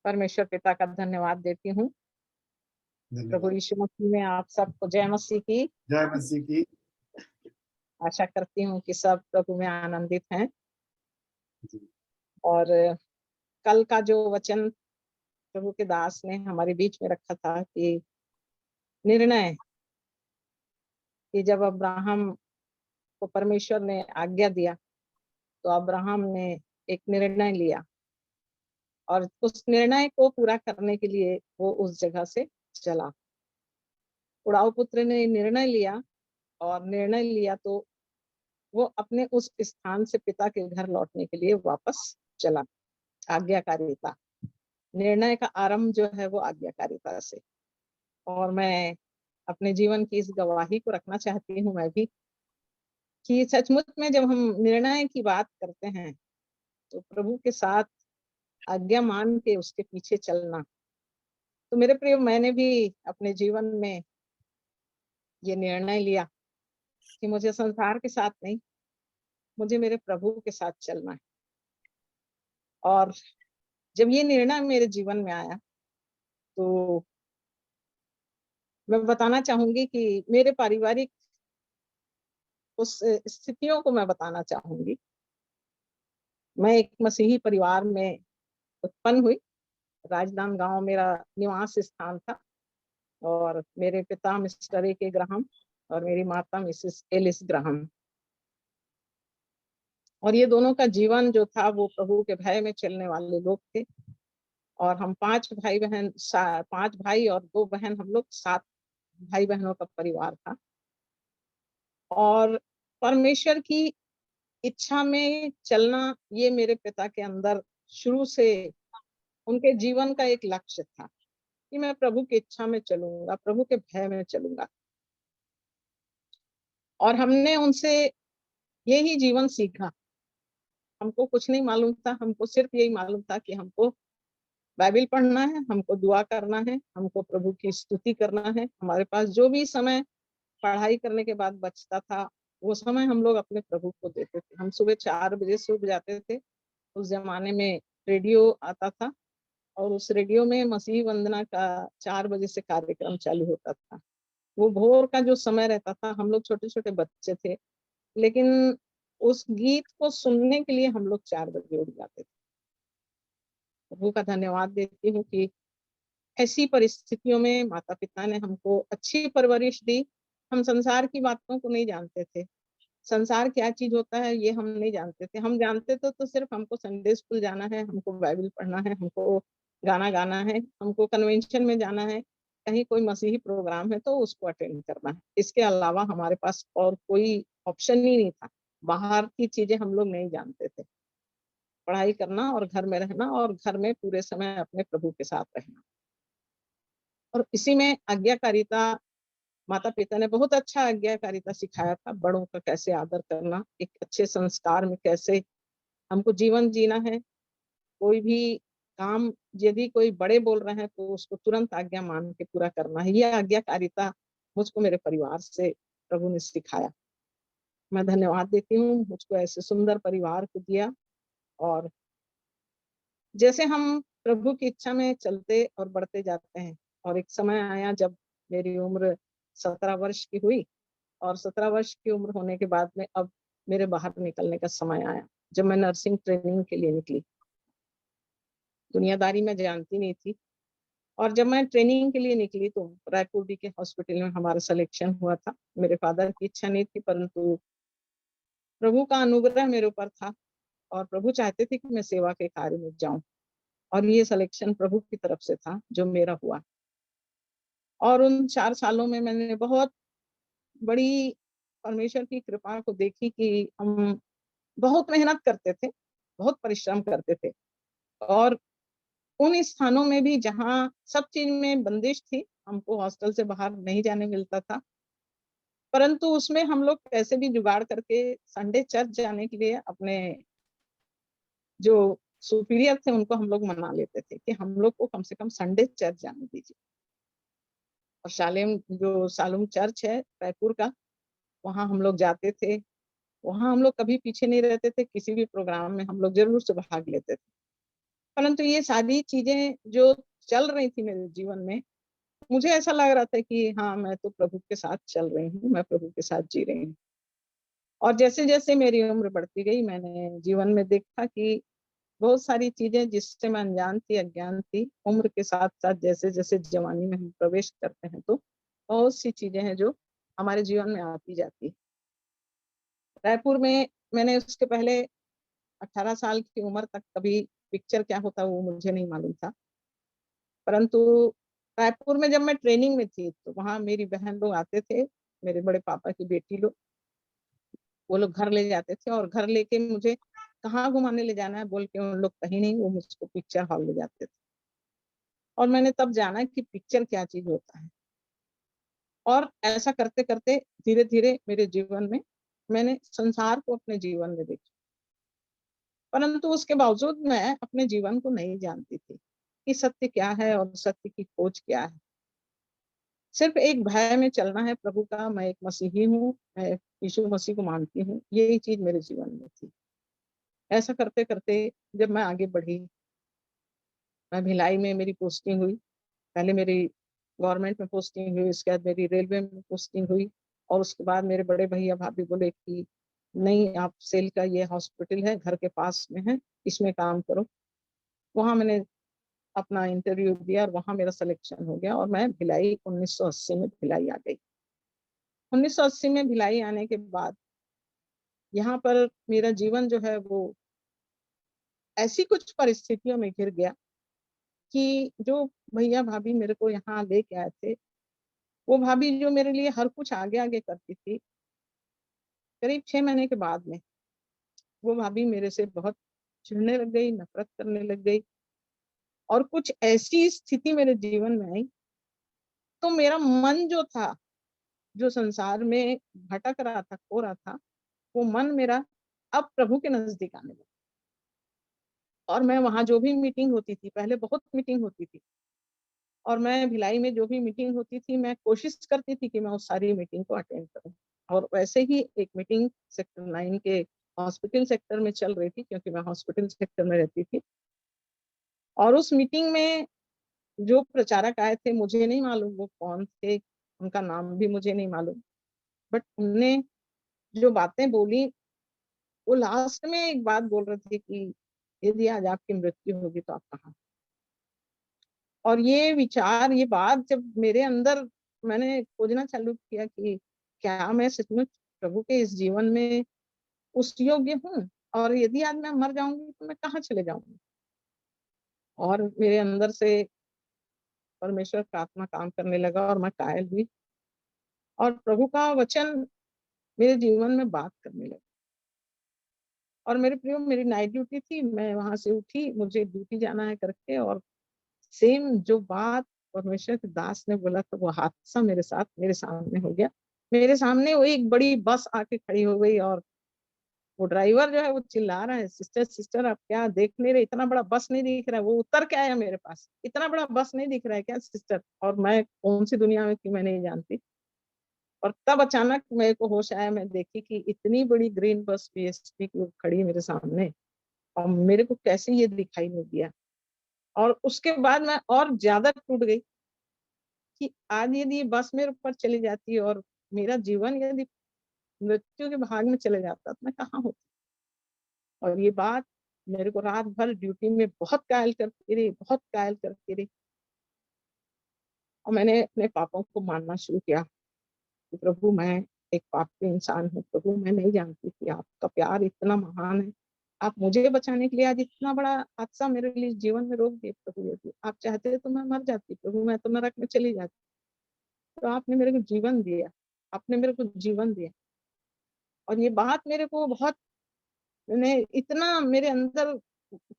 परमेश्वर पिता का धन्यवाद देती हूँ। प्रभु धन्यवाद। यीशु मसीह में आप सबको जय मसीह की। जय मसीह की। आशा करती हूँ कि सब प्रभु में आनंदित हैं। जी। और कल का जो वचन प्रभु के दास ने हमारे बीच में रखा था कि निर्णय, कि जब अब्राहम को परमेश्वर ने आज्ञा दिया तो अब्राहम ने एक निर्णय लिया और उस निर्णय को पूरा करने के लिए वो उस जगह से चला। उड़ाऊ पुत्र ने निर्णय लिया और निर्णय लिया तो वो अपने उस स्थान से पिता के घर लौटने के लिए वापस चला। आज्ञाकारिता, निर्णय का आरंभ जो है वो आज्ञाकारिता से। और मैं अपने जीवन की इस गवाही को रखना चाहती हूँ मैं भी, कि सचमुच में जब हम निर्णय की बात करते हैं तो प्रभु के साथ आज्ञा मान के उसके पीछे चलना। तो मेरे प्रिय, मैंने भी अपने जीवन में ये निर्णय लिया कि मुझे संसार के साथ नहीं, मुझे मेरे प्रभु के साथ चलना है। और जब ये निर्णय मेरे जीवन में आया तो मैं बताना चाहूंगी कि मेरे पारिवारिक उस स्थितियों को मैं बताना चाहूंगी। मैं एक मसीही परिवार में उत्पन्न हुई। राजनांद गांव मेरा निवास स्थान था और मेरे पिता मिस्टर ए के ग्राहम और मेरी माता मिसेस एलिस ग्राहम। और ये दोनों का जीवन जो था वो प्रभु के भय में चलने वाले लोग थे। और हम 5 भाई और 2 बहन, हम लोग 7 भाई बहनों का परिवार था। और परमेश्वर की इच्छा में चलना, ये मेरे पिता के अंदर शुरू से उनके जीवन का एक लक्ष्य था कि मैं प्रभु की इच्छा में चलूंगा, प्रभु के भय में चलूंगा। और हमने उनसे यही जीवन सीखा। हमको कुछ नहीं मालूम था, हमको सिर्फ यही मालूम था कि हमको बाइबल पढ़ना है, हमको दुआ करना है, हमको प्रभु की स्तुति करना है। हमारे पास जो भी समय पढ़ाई करने के बाद बचता था, वो समय हम लोग अपने प्रभु को देते थे। हम सुबह 4 बजे से उठ जाते थे। उस जमाने में रेडियो आता था और उस रेडियो में मसीह वंदना का 4 बजे से कार्यक्रम चालू होता था। वो भोर का जो समय रहता था, हम लोग छोटे छोटे बच्चे थे, लेकिन उस गीत को सुनने के लिए हम लोग 4 बजे उठ जाते थे। प्रभु का धन्यवाद देती हूँ कि ऐसी परिस्थितियों में माता पिता ने हमको अच्छी परवरिश दी। हम संसार की बातों को नहीं जानते थे। संसार क्या चीज होता है ये हम नहीं जानते थे। हम जानते तो सिर्फ हमको संडे स्कूल जाना है, हमको बाइबल पढ़ना है, हमको गाना गाना है, हमको कन्वेंशन में जाना है, कहीं कोई मसीही प्रोग्राम है तो उसको अटेंड करना है। इसके अलावा हमारे पास और कोई ऑप्शन ही नहीं था। बाहर की चीजें हम लोग नहीं जानते थे। पढ़ाई करना और घर में रहना और घर में पूरे समय अपने प्रभु के साथ रहना। और इसी में आज्ञाकारिता, माता पिता ने बहुत अच्छा आज्ञाकारिता सिखाया था। बड़ों का कैसे आदर करना, एक अच्छे संस्कार में कैसे हमको जीवन जीना है। कोई भी काम यदि कोई बड़े बोल रहे हैं तो उसको तुरंत आज्ञा मान के पूरा करना है। यह आज्ञाकारिता मुझको मेरे परिवार से प्रभु ने सिखाया। मैं धन्यवाद देती हूँ, मुझको ऐसे सुंदर परिवार को दिया। और जैसे हम प्रभु की इच्छा में चलते और बढ़ते जाते हैं, और एक समय आया जब मेरी उम्र 17 वर्ष की हुई। और 17 वर्ष की उम्र होने के बाद में अब मेरे बाहर निकलने का समय आया, जब मैं नर्सिंग ट्रेनिंग के लिए निकली। दुनियादारी में जानती नहीं थी। और जब मैं ट्रेनिंग के लिए निकली तो रायपुर डी के हॉस्पिटल में हमारा सिलेक्शन हुआ था। मेरे फादर की इच्छा नहीं थी, परंतु प्रभु का अनुग्रह मेरे ऊपर था और प्रभु चाहते थे कि मैं सेवा के कार्य में जाऊं। और ये सिलेक्शन प्रभु की तरफ से था जो मेरा हुआ। और उन 4 सालों में मैंने बहुत बड़ी परमेश्वर की कृपा को देखी कि हम बहुत मेहनत करते थे, बहुत परिश्रम करते थे। और उन स्थानों में भी जहाँ सब चीज में बंदिश थी, हमको हॉस्टल से बाहर नहीं जाने मिलता था, परंतु उसमें हम लोग कैसे भी जुगाड़ करके संडे चर्च जाने के लिए अपने जो सुपीरियर थे उनको हम लोग मना लेते थे कि हम लोग को कम से कम संडे चर्च जाने दीजिए। और सालूम चर्च है रायपुर का, वहाँ हम लोग जाते थे। वहाँ हम लोग कभी पीछे नहीं रहते थे, किसी भी प्रोग्राम में हम लोग जरूर से भाग लेते थे। परंतु ये सारी चीजें जो चल रही थी मेरे जीवन में, मुझे ऐसा लग रहा था कि हाँ, मैं तो प्रभु के साथ चल रही हूँ, मैं प्रभु के साथ जी रही हूँ। और जैसे-जैसे मेरी उम्र बढ़ती गई, मैंने जीवन में देखा कि बहुत सारी चीज़ें जिससे मैं अनजान थी, अज्ञान थी, उम्र के साथ-साथ जैसे-जैसे जवानी में हम प्रवेश करते हैं, तो बहुत सी चीज़ें हैं जो हमारे जीवन में आती जाती हैं। रायपुर में मैंने उसके पहले 18 साल की उम्र तक कभी पिक्चर क्या होता है वो मुझे नहीं मालूम था। परंतु रायपुर में जब मैं ट्रेनिंग में थी, तो वहाँ मेरी बहन लोग आते थे, मेरे बड़े पापा की बेटी लोग, वो लोग घर ले जाते थे और घर लेके मुझे कहाँ घुमाने ले जाना है बोल के उन लोग कहीं नहीं, वो मुझको पिक्चर हॉल ले जाते थे। और मैंने तब जाना कि पिक्चर क्या चीज़ होता है। और ऐसा करते-करते धीरे-धीरे मेरे जीवन में मैंने संसार को अपने जीवन में देखा। परंतु उसके बावजूद मैं अपने जीवन को नहीं जानती थी, कि सत्य क्या है और सत्य की खोज क्या है। सिर्फ़ एक भय में चलना है प्रभु का, मैं एक मसीही हूँ, मैं यीशु मसीह को मानती हूँ, यही चीज़ मेरे जीवन में थी। ऐसा करते-करते जब मैं आगे बढ़ी, मैं भिलाई में मेरी पोस्टिंग हुई। पहले मेरी गवर्नमेंट में पोस्टिंग हुई, उसके बाद मेरी रेलवे में पोस्टिंग हुई और उसके बाद मेरे बड़े भैया-भाभी बोले कि नहीं, आप सेल का ये हॉस्पिटल है, घर के पास में है, इसमें काम करो। वहाँ मैंने अपना इंटरव्यू दिया और वहाँ मेरा सिलेक्शन हो गया और मैं भिलाई 1980 में भिलाई आ गई। 1980 में भिलाई आने के बाद यहाँ पर मेरा जीवन जो है वो ऐसी कुछ परिस्थितियों में घिर गया कि जो भैया-भाभी मेरे को यहाँ लेके आए थे, वो भाभी जो मेरे लिए हर कुछ आगे-आगे करती थी, करीब 6 महीने के बाद में वो भाभी मेरे से बहुत चिढ़ने लग गई, नफ़रत करने लग गई और कुछ ऐसी स्थिति मेरे जीवन में आई, तो मेरा मन जो था, जो संसार में भटक रहा था, खो रहा था, वो मन मेरा अब प्रभु के नज़दीक आने लगा। और मैं वहाँ जो भी मीटिंग होती थी, पहले बहुत मीटिंग होती थी और मैं भिलाई में जो भी मीटिंग होती थी, मैं कोशिश करती थी कि मैं उस सारी मीटिंग को अटेंड करूँ। और वैसे ही एक मीटिंग सेक्टर 9 के हॉस्पिटल सेक्टर में चल रही थी क्योंकि मैं हॉस्पिटल सेक्टर में रहती थी और उस मीटिंग में जो प्रचारक आए थे, मुझे नहीं मालूम वो कौन थे, उनका नाम भी मुझे नहीं मालूम। बट उनने जो बातें बोली, वो लास्ट में एक बात बोल रहे थे कि यदि आज आपकी मृत्यु होगी तो आप कहाँ? और ये विचार, ये बात जब मेरे अंदर मैंने खोजना चालू किया कि क्या मैं सचमुच प्रभु के इस जीवन में उस योग्य हूँ? और यदि आज मैं मर जाऊँगी तो मैं कहाँ चले जाऊँगी? और मेरे अंदर से परमेश्वर का आत्मा काम करने लगा और मैं कायल हुई और प्रभु का वचन मेरे जीवन में बात करने लगा। और मेरे प्रियो, मेरी नाइट ड्यूटी थी, मैं वहाँ से उठी, मुझे ड्यूटी जाना है करके और सेम जो बात परमेश्वर के दास ने बोला था वो हादसा मेरे साथ मेरे सामने हो गया। मेरे सामने वो एक बड़ी बस आके खड़ी हो गई और वो ड्राइवर जो है वो चिल्ला रहा है, सिस्टर सिस्टर आप क्या देख नहीं रहे, इतना बड़ा बस नहीं दिख रहा है। वो उतर के आया मेरे पास, इतना बड़ा बस नहीं दिख रहा है क्या सिस्टर? और मैं कौन सी दुनिया में थी मैं नहीं जानती। और तब अचानक मेरे को होश आया, मैं देखी कि इतनी बड़ी ग्रीन बस बीएसपी की खड़ी मेरे सामने और मेरे को कैसे ये दिखाई नहीं दिया। और उसके बाद मैं और ज्यादा टूट गई कि आज यदि ये बस मेरे ऊपर चली जाती और मेरा जीवन यदि मृत्यु के भाग में चले जाता तो मैं कहाँ होती। और ये बात मेरे को रात भर ड्यूटी में बहुत कायल करती रही, बहुत कायल करती रही। और मैंने अपने पापों को मानना शुरू किया कि प्रभु मैं एक पापी इंसान हूँ, प्रभु मैं नहीं जानती थी आपका प्यार इतना महान है। आप मुझे बचाने के लिए आज इतना बड़ा हादसा मेरे लिए जीवन में रोक दिए प्रभु, यदि आप चाहते तो मैं मर जाती प्रभु, मैं तो नरक में चली जाती। तो आपने मेरे को जीवन दिया, आपने मेरे को जीवन दिया। और ये बात मेरे को बहुत, मैंने इतना मेरे अंदर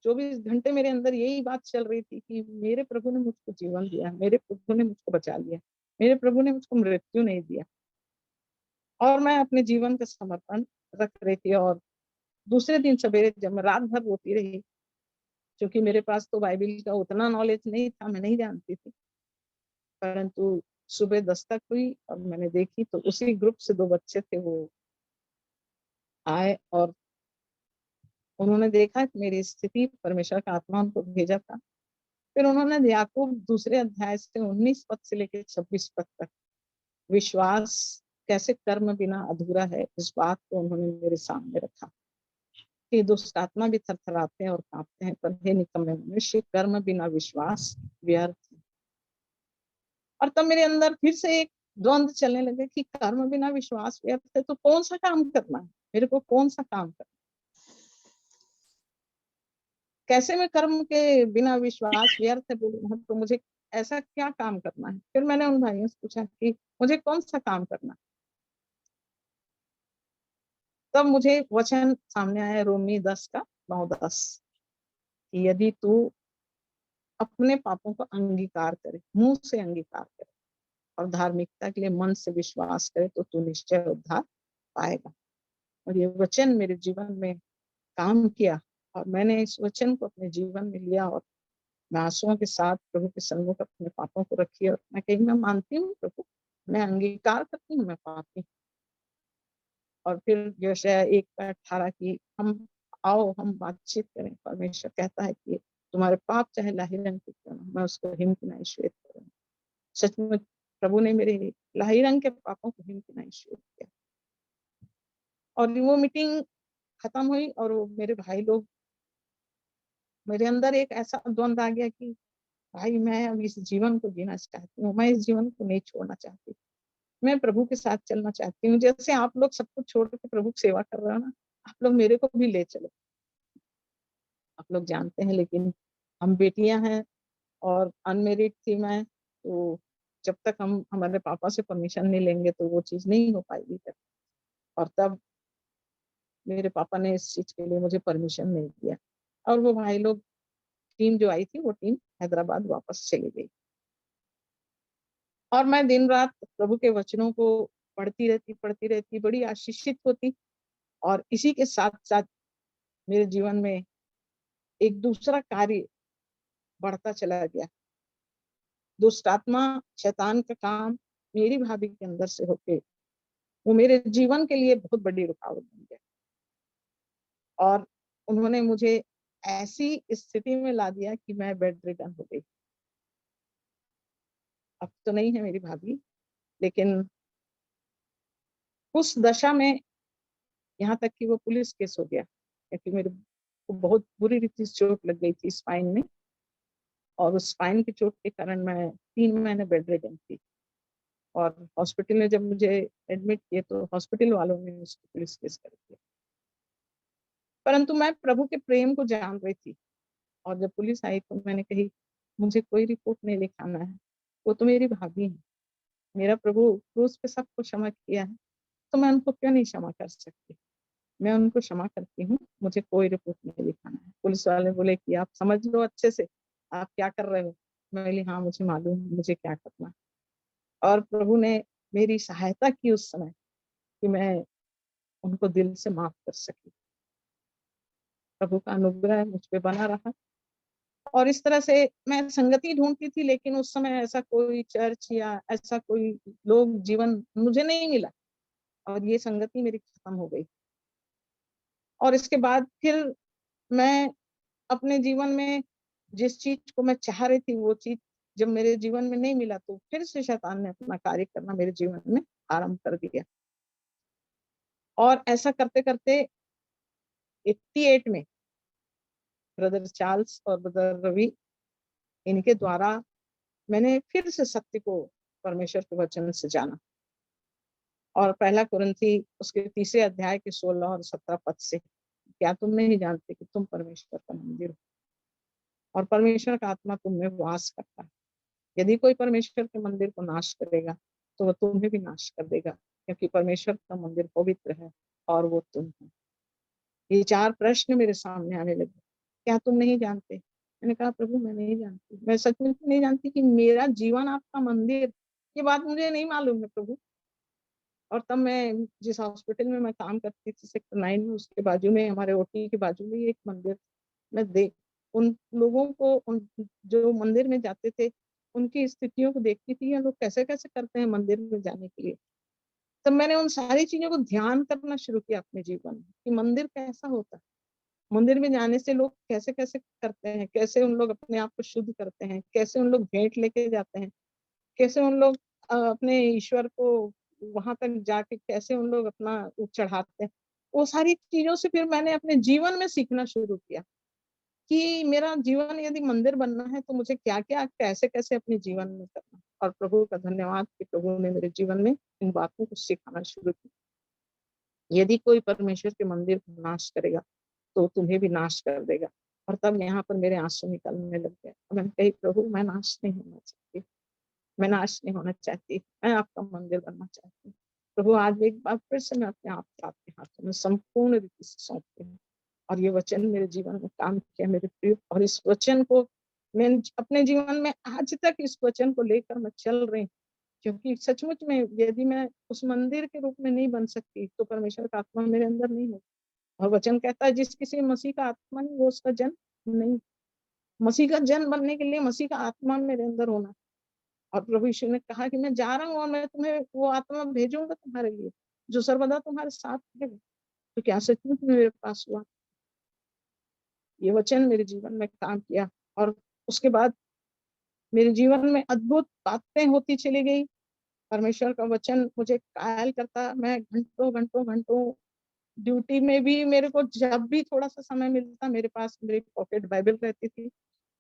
24 घंटे मेरे अंदर यही बात चल रही थी कि मेरे प्रभु ने मुझको जीवन दिया, मेरे प्रभु ने मुझको बचा लिया, मेरे प्रभु ने मुझको मृत्यु नहीं दिया। और मैं अपने जीवन का समर्पण रख रही थी और दूसरे दिन सवेरे जब मैं रात भर रोती रही, क्योंकि मेरे पास तो बाइबिल का उतना नॉलेज नहीं था, मैं नहीं जानती थी। परंतु सुबह दस्तक हुई और मैंने देखी तो उसी ग्रुप से 2 बच्चे थे, वो आए और उन्होंने देखा कि मेरी स्थिति, परमेश्वर का आत्मा उनको भेजा था। फिर उन्होंने याकूब दूसरे अध्याय से 19 पद से लेकर 26 पद तक विश्वास कैसे कर्म बिना अधूरा है, इस बात को उन्होंने मेरे सामने रखा कि दुष्ट आत्मा भी थरथराते हैं और कांपते हैं, पर हे निकम्मे मनुष्य, कर्म बिना विश्वास व्यर्थ है। और तब मेरे अंदर फिर से एक द्वंद्व चलने लगे कि कर्म बिना विश्वास व्यर्थ है, तो कौन सा काम करना है मेरे को, कौन सा काम करना, कैसे मैं कर्म के बिना विश्वास व्यर्थ है बोलूँ, तो मुझे ऐसा क्या काम करना है। फिर मैंने उन भाइयों से पूछा कि मुझे कौन सा काम करना है। तब मुझे वचन सामने आया रोमी 10 का 9-10 कि यदि तू अपने पापों को अंगीकार करे, मुंह से अंगीकार करे और धार्मिकता के लिए मन से विश्वास करे, तो तू निश्चय उद्धार पाएगा। और ये वचन मेरे जीवन में काम किया और मैंने इस वचन को अपने जीवन में लिया और मैं आंसुओं के साथ प्रभु के सन्मुख अपने पापों को रखी और मैं कही, मैं मानती हूँ प्रभु, मैं अंगीकार करती हूँ, मैं पापी हूँ। और फिर यशायाह 1:18 की हम आओ हम बातचीत करें। परमेश्वर कहता है कि तुम्हारे पाप चाहे लाही रंग के क्यों ना, मैं उसको हिमकिनाई श्वेत करूँ। सचमुच प्रभु ने मेरे लाही रंग के पापों को हिमकिनाई श्वेत किया। और वो मीटिंग खत्म हुई और वो मेरे भाई लोग, मेरे अंदर एक ऐसा द्वंद आ गया कि भाई मैं अब इस जीवन को जीना चाहती हूँ, मैं इस जीवन को नहीं छोड़ना चाहती, मैं प्रभु के साथ चलना चाहती हूँ। जैसे आप लोग सब कुछ छोड़ के प्रभु की सेवा कर रहे हो ना, आप लोग मेरे को भी ले चलो। आप लोग जानते हैं, लेकिन हम बेटियां हैं और अनमेरिड थी मैं, तो जब तक हम हमारे पापा से परमिशन नहीं लेंगे तो वो चीज नहीं हो पाएगी। और तब मेरे पापा ने इस चीज के लिए मुझे परमिशन नहीं दिया और वो भाई लोग, टीम जो आई थी वो टीम हैदराबाद वापस चली गई। और मैं दिन रात प्रभु के वचनों को पढ़ती रहती, बड़ी आशीषित होती। और इसी के साथ साथ मेरे जीवन में एक दूसरा कार्य बढ़ता चला गया। दुष्ट आत्मा, शैतान का काम मेरी भाभी के अंदर से होके वो मेरे जीवन के लिए बहुत बड़ी रुकावट बन गया और उन्होंने मुझे ऐसी स्थिति में ला दिया कि मैं बेड रिडन हो गई। अब तो नहीं है मेरी भाभी, लेकिन उस दशा में यहाँ तक कि वो पुलिस केस हो गया क्योंकि मेरे को बहुत बुरी रीति से चोट लग गई थी स्पाइन में। और उस स्पाइन की चोट के कारण मैं 3 महीने बेड रिडन थी। और हॉस्पिटल में जब मुझे एडमिट किए तो हॉस्पिटल वालों ने उसको पुलिस केस कर दिया। परंतु मैं प्रभु के प्रेम को जान रही थी और जब पुलिस आई तो मैंने कही, मुझे कोई रिपोर्ट नहीं लिखाना है, वो तो मेरी भाभी है, मेरा प्रभु क्रूस पे सबको क्षमा किया है, तो मैं उनको क्यों नहीं क्षमा कर सकती। मैं उनको क्षमा करती हूँ, मुझे कोई रिपोर्ट नहीं लिखाना है। पुलिस वाले बोले कि आप समझ लो अच्छे से आप क्या कर रहे हो। मैं बोली हाँ मुझे मालूम है मुझे क्या करना है। और प्रभु ने मेरी सहायता की उस समय कि मैं उनको दिल से माफ कर सकी। प्रभु का अनुग्रह मुझ पे बना रहा और इस तरह से मैं संगति ढूंढती थी, लेकिन उस समय ऐसा कोई चर्च या ऐसा कोई लोग जीवन मुझे नहीं मिला और ये संगति मेरी खत्म हो गई। और इसके बाद फिर मैं अपने जीवन में जिस चीज को मैं चाह रही थी वो चीज जब मेरे जीवन में नहीं मिला तो फिर से शैतान ने अपना कार्य करना मेरे जीवन में आरंभ कर दिया। और ऐसा करते करते 88 में ब्रदर चार्ल्स और ब्रदर रवि, इनके द्वारा मैंने फिर से सत्य को परमेश्वर के वचन से जाना। और पहला कुरिन्थी उसके 3 अध्याय के 16 और 17 पद से, क्या तुम नहीं जानते कि तुम परमेश्वर का मंदिर हो और परमेश्वर का आत्मा तुम में वास करता है। यदि कोई परमेश्वर के मंदिर को नाश करेगा तो वह तुम्हें भी नाश कर देगा, क्योंकि परमेश्वर का मंदिर पवित्र है और वो तुम हो। ये 4 प्रश्न मेरे सामने आने लगे। क्या तुम नहीं जानते? मैंने कहा प्रभु मैं नहीं जानती, मैं सच में नहीं जानती कि मेरा जीवन आपका मंदिर, ये बात मुझे नहीं मालूम है प्रभु। और तब मैं जिस हॉस्पिटल में मैं काम करती थी सेक्टर 9 में, उसके बाजू में हमारे ओटी के बाजू में एक मंदिर, मैं देख उन लोगों को, उन जो मंदिर में जाते थे उनकी स्थितियों को देखती थी, ये लोग कैसे कैसे करते हैं मंदिर में जाने के लिए। तब मैंने उन सारी चीजों को ध्यान करना शुरू किया अपने जीवन में कि मंदिर कैसा होता है, मंदिर में जाने से लोग कैसे-कैसे करते हैं, कैसे उन लोग अपने आप को शुद्ध करते हैं, कैसे उन लोग भेंट लेके जाते हैं, कैसे उन लोग अपने ईश्वर को वहाँ तक जाके कैसे उन लोग अपना वो चढ़ाते हैं। वो सारी चीज़ों से फिर मैंने अपने जीवन में सीखना शुरू किया कि मेरा जीवन यदि मंदिर बनना है तो मुझे क्या-क्या, कैसे-कैसे अपने जीवन में करना है। और प्रभु का धन्यवाद कि प्रभु ने मेरे जीवन में इन बातों को सिखाना शुरू किया। यदि कोई परमेश्वर के मंदिर को नाश करेगा, तो तुम्हें भी नाश कर देगा। और तब यहाँ पर मेरे आँसू निकलने लग गए। मैंने कही प्रभु मैं नाश नहीं होना चाहती, मैं नाश नहीं होना चाहती, मैं आपका मंदिर बनना चाहती हूँ। प्रभु आज एक बार फिर से मैं अपने आप को आपके हाथों में संपूर्ण रीति से सौंपती हूँ। और ये वचन मेरे जीवन में काम किया मेरे प्रिय, और इस वचन को मैं अपने जीवन में आज तक इस वचन को लेकर मैं चल रही हूँ। क्योंकि सचमुच में यदि मैं उस मंदिर के रूप में नहीं बन सकती, तो परमेश्वर का आत्मा मेरे अंदर नहीं होगा। और वचन कहता है जिस किसी मसीह का आत्मा नहीं वो उसका जन्म नहीं। मसीह का जन्म बनने के लिए मसीह का आत्मा मेरे अंदर होना। और प्रभु यीशु ने कहा कि मैं जा रहा हूँ और मैं तुम्हें वो आत्मा भेजूंगा तुम्हारे लिए, जो सर्वदा तुम्हारे साथ रहेगा। तो क्या सचमुच में मेरे पास हुआ? ये वचन मेरे जीवन में काम किया। और उसके बाद मेरे जीवन में अद्भुत बातें होती चली गई। परमेश्वर का वचन मुझे कायल करता, मैं घंटों घंटों घंटों ड्यूटी में भी मेरे को जब भी थोड़ा-सा समय मिलता मेरे पास मेरी पॉकेट बाइबल रहती थी।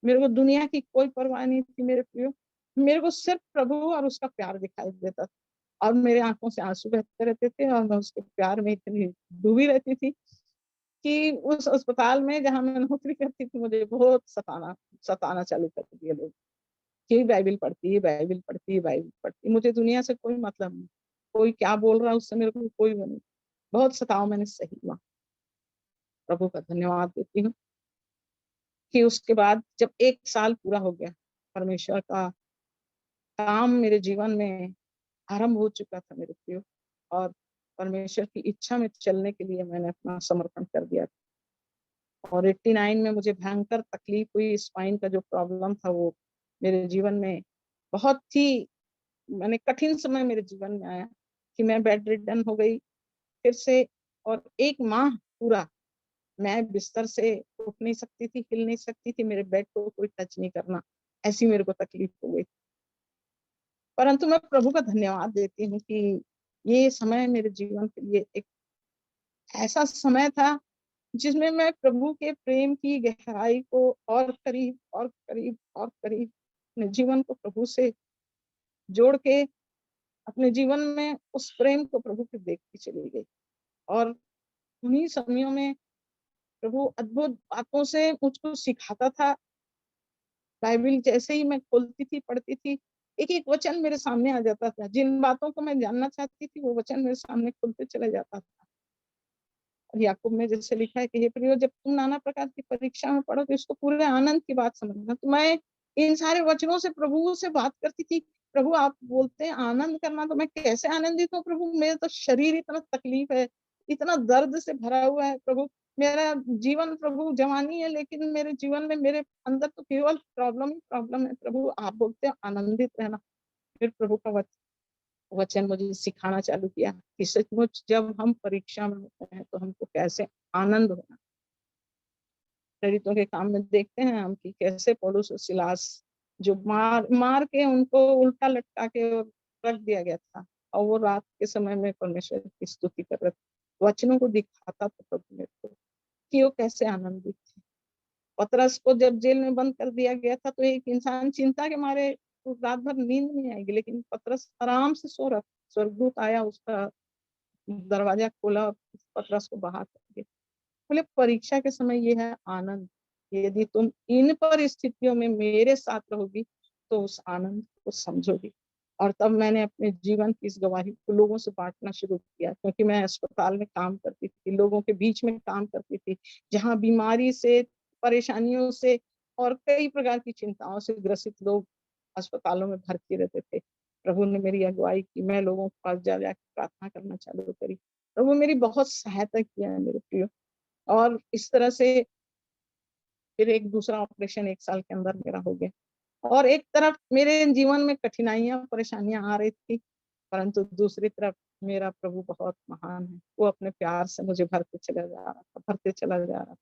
मेरे को दुनिया की कोई परवाह नहीं थी मेरे प्रियो। मेरे को सिर्फ प्रभु और उसका प्यार दिखाई देता था। और मेरे आँखों से आँसू बहते रहते थे और मैं उसके प्यार में इतनी डूबी रहती थी कि उस अस्पताल में जहाँ मैं नौकरी करती थी मुझे बहुत सताना चालू कर दिए लोग। कि बाइबल पढ़ती है, बाइबल पढ़ती है, बाइबल पढ़ती है। मुझे दुनिया से कोई मतलब नहीं। कोई क्या बोल रहा है उससे मेरे को कोई वो नहीं। बहुत सताव मैंने सही हुआ। प्रभु का धन्यवाद देती हूँ कि उसके बाद जब 1 साल पूरा हो गया, परमेश्वर का काम मेरे जीवन में आरंभ हो चुका था मेरे प्रियो। और परमेश्वर की इच्छा में चलने के लिए मैंने अपना समर्पण कर दिया। और 89 में मुझे भयंकर तकलीफ हुई, स्पाइन का जो प्रॉब्लम था वो मेरे जीवन में बहुत ही माने कठिन समय मेरे जीवन में आया कि मैं बेड रिडन हो गई फिर से। और 1 माह पूरा मैं बिस्तर से उठ नहीं सकती थी, हिल नहीं सकती थी, मेरे बेड को कोई टच नहीं करना, ऐसी मेरे को तकलीफ हो गई। परंतु मैं प्रभु का धन्यवाद देती हूँ कि ये समय मेरे जीवन के लिए एक ऐसा समय था जिसमें मैं प्रभु के प्रेम की गहराई को और करीब और करीब और करीब अपने जीवन को प्रभु से जोड़ के अपने जीवन में उस प्रेम को प्रभु के देखती चली गई। और उन्हीं समयों में प्रभु अद्भुत बातों से मुझको सिखाता था। बाइबल जैसे ही मैं खोलती थी, पढ़ती थी, एक-एक वचन मेरे सामने आ जाता था। जिन बातों को मैं जानना चाहती थी, वो वचन मेरे सामने खुलते चला जाता था। और याकूब में जैसे लिखा है कि हे प्रियो जब तुम नाना प्रकार की परीक्षा में पड़ो तो इसको पूरे आनंद की बात समझना। तो मैं इन सारे वचनों से प्रभु से बात करती थी। प्रभु आप बोलते हैं आनंद करना तो मैं कैसे आनंदित हूँ प्रभु? मेरा तो शरीर इतना तकलीफ है, इतना दर्द से भरा हुआ है प्रभु। मेरा जीवन प्रभु जवानी है लेकिन मेरे जीवन में मेरे अंदर तो केवल प्रॉब्लम ही प्रॉब्लम है प्रभु। आप बोलते हैं आनंदित रहना। फिर प्रभु का वचन मुझे सिखाना चालू किया कि सचमुच जब हम परीक्षा में होते हैं तो हमको कैसे आनंद होना। प्रेरितों के काम में देखते हैं हम कि कैसे पौलुस और सिलास जो मार मार के उनको उल्टा लटका के रख दिया गया था और वो रात के समय में परमेश्वर की स्तुति कर रहे थे। वचनों को दिखाता था प्रभु मेरे को कि वो कैसे आनंदित थे। पतरस को जब जेल में बंद कर दिया गया था तो एक इंसान चिंता के मारे तो रात भर नींद नहीं आएगी, लेकिन पतरस आराम से सो रहा था। स्वर्गदूत आया, उसका दरवाजा खोला और पतरस को बाहर कर दिया। बोले परीक्षा के समय ये है आनंद। यदि तुम इन परिस्थितियों में मेरे साथ रहोगी तो उस आनंद को समझोगी। और तब मैंने अपने जीवन की इस गवाही को लोगों से बांटना शुरू किया, क्योंकि मैं अस्पताल में काम करती थी, लोगों के बीच में काम करती थी, जहाँ बीमारी से, परेशानियों से और कई प्रकार की चिंताओं से ग्रसित लोग अस्पतालों में भर्ती रहते थे। प्रभु ने मेरी अगुवाई की, मैं लोगों के पास जा जाके प्रार्थना करना चालू करी। प्रभु मेरी बहुत सहायता किया है मेरे प्रियो। और इस तरह से फिर एक दूसरा ऑपरेशन 1 साल के अंदर मेरा हो गया। और एक तरफ मेरे जीवन में कठिनाइयाँ, परेशानियाँ आ रही थी, परंतु दूसरी तरफ मेरा प्रभु बहुत महान है। वो अपने प्यार से मुझे भरते चला जा रहा था, भरते चला जा रहा था।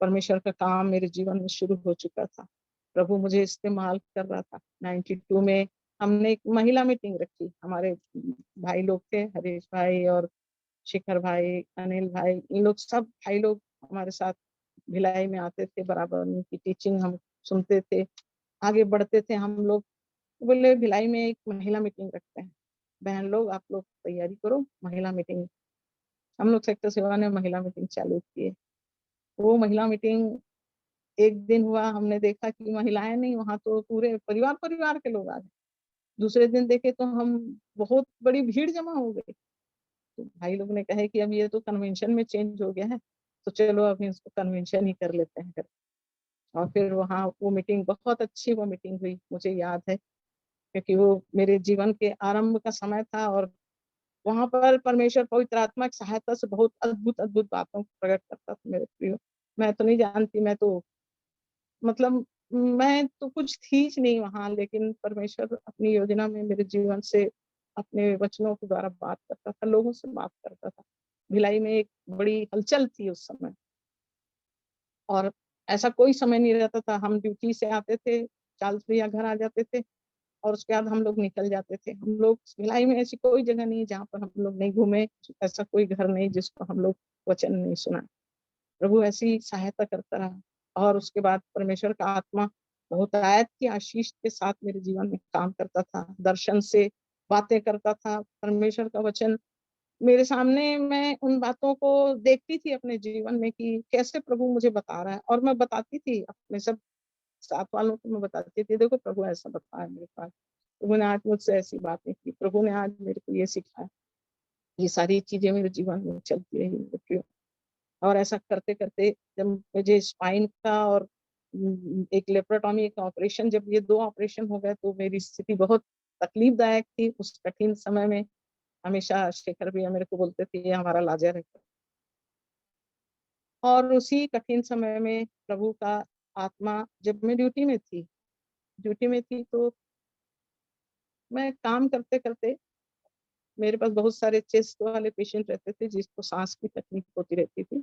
परमेश्वर का काम मेरे जीवन में शुरू हो चुका था। प्रभु मुझे इस्तेमाल कर रहा था। 92 में हमने एक महिला मीटिंग रखी। हमारे भाई लोग थे, हरीश भाई और शिखर भाई, अनिल भाई, इन लोग सब भाई लोग हमारे साथ भिलाई में आते थे, बराबर उनकी टीचिंग हम सुनते थे, आगे बढ़ते थे हम लोग। बोले भिलाई में एक महिला मीटिंग रखते हैं, बहन लोग आप लोग तैयारी करो महिला मीटिंग। हम लोग सेक्टर सेवा ने महिला मीटिंग चालू की है। वो महिला मीटिंग एक दिन हुआ, हमने देखा कि महिलाएं नहीं, वहां तो पूरे परिवार परिवार के लोग आ गए। दूसरे दिन देखे तो हम बहुत बड़ी भीड़ जमा हो गई। तो भाई लोग ने कहे कि अब ये तो कन्वेंशन में चेंज हो गया है, तो चलो अभी इसको कन्वेंशन ही कर लेते हैं। और फिर वहाँ वो मीटिंग बहुत अच्छी वो मीटिंग हुई, मुझे याद है, क्योंकि वो मेरे जीवन के आरंभ का समय था। और वहां पर परमेश्वर पवित्र आत्मा की सहायता से बहुत अद्भुत अद्भुत बातों को प्रकट करता था मेरे प्रियो। मैं तो नहीं जानती, मैं तो मतलब मैं तो कुछ थी नहीं वहां, लेकिन परमेश्वर अपनी योजना में मेरे जीवन से अपने वचनों के द्वारा बात करता था, लोगों से बात करता था। भिलाई में एक बड़ी हलचल थी उस समय, और ऐसा कोई समय नहीं रहता था। हम ड्यूटी से आते थे, 40 भैया घर आ जाते थे, और उसके बाद हम लोग निकल जाते थे। हम लोग भिलाई में ऐसी कोई जगह नहीं जहाँ पर हम लोग नहीं घूमे, ऐसा कोई घर नहीं जिसको हम लोग वचन नहीं सुना। प्रभु ऐसी सहायता करता रहा। और उसके बाद परमेश्वर का आत्मा बहुतायत की आशीष के साथ मेरे जीवन में काम करता था, दर्शन से बातें करता था। परमेश्वर का वचन मेरे सामने, मैं उन बातों को देखती थी अपने जीवन में कि कैसे प्रभु मुझे बता रहा है, और मैं बताती थी अपने सब साथ वालों को। मैं बताती थी देखो प्रभु ऐसा बताया मेरे पास, प्रभु ने आज मुझसे ऐसी बातें की, प्रभु ने आज मेरे को ये सिखाया। ये सारी चीजें मेरे जीवन में चलती रही। और ऐसा करते करते जब मुझे स्पाइन का और एक लेप्रोटॉमी का ऑपरेशन, जब ये 2 ऑपरेशन हो गए तो मेरी स्थिति बहुत तकलीफदायक थी। उस कठिन समय में हमेशा शेखर भैया मेरे को बोलते थे ये हमारा लाजर है। और उसी कठिन समय में प्रभु का आत्मा, जब मैं ड्यूटी में थी तो मैं काम करते करते, मेरे पास बहुत सारे चेस्ट वाले पेशेंट रहते थे जिसको सांस की तकलीफ होती रहती थी।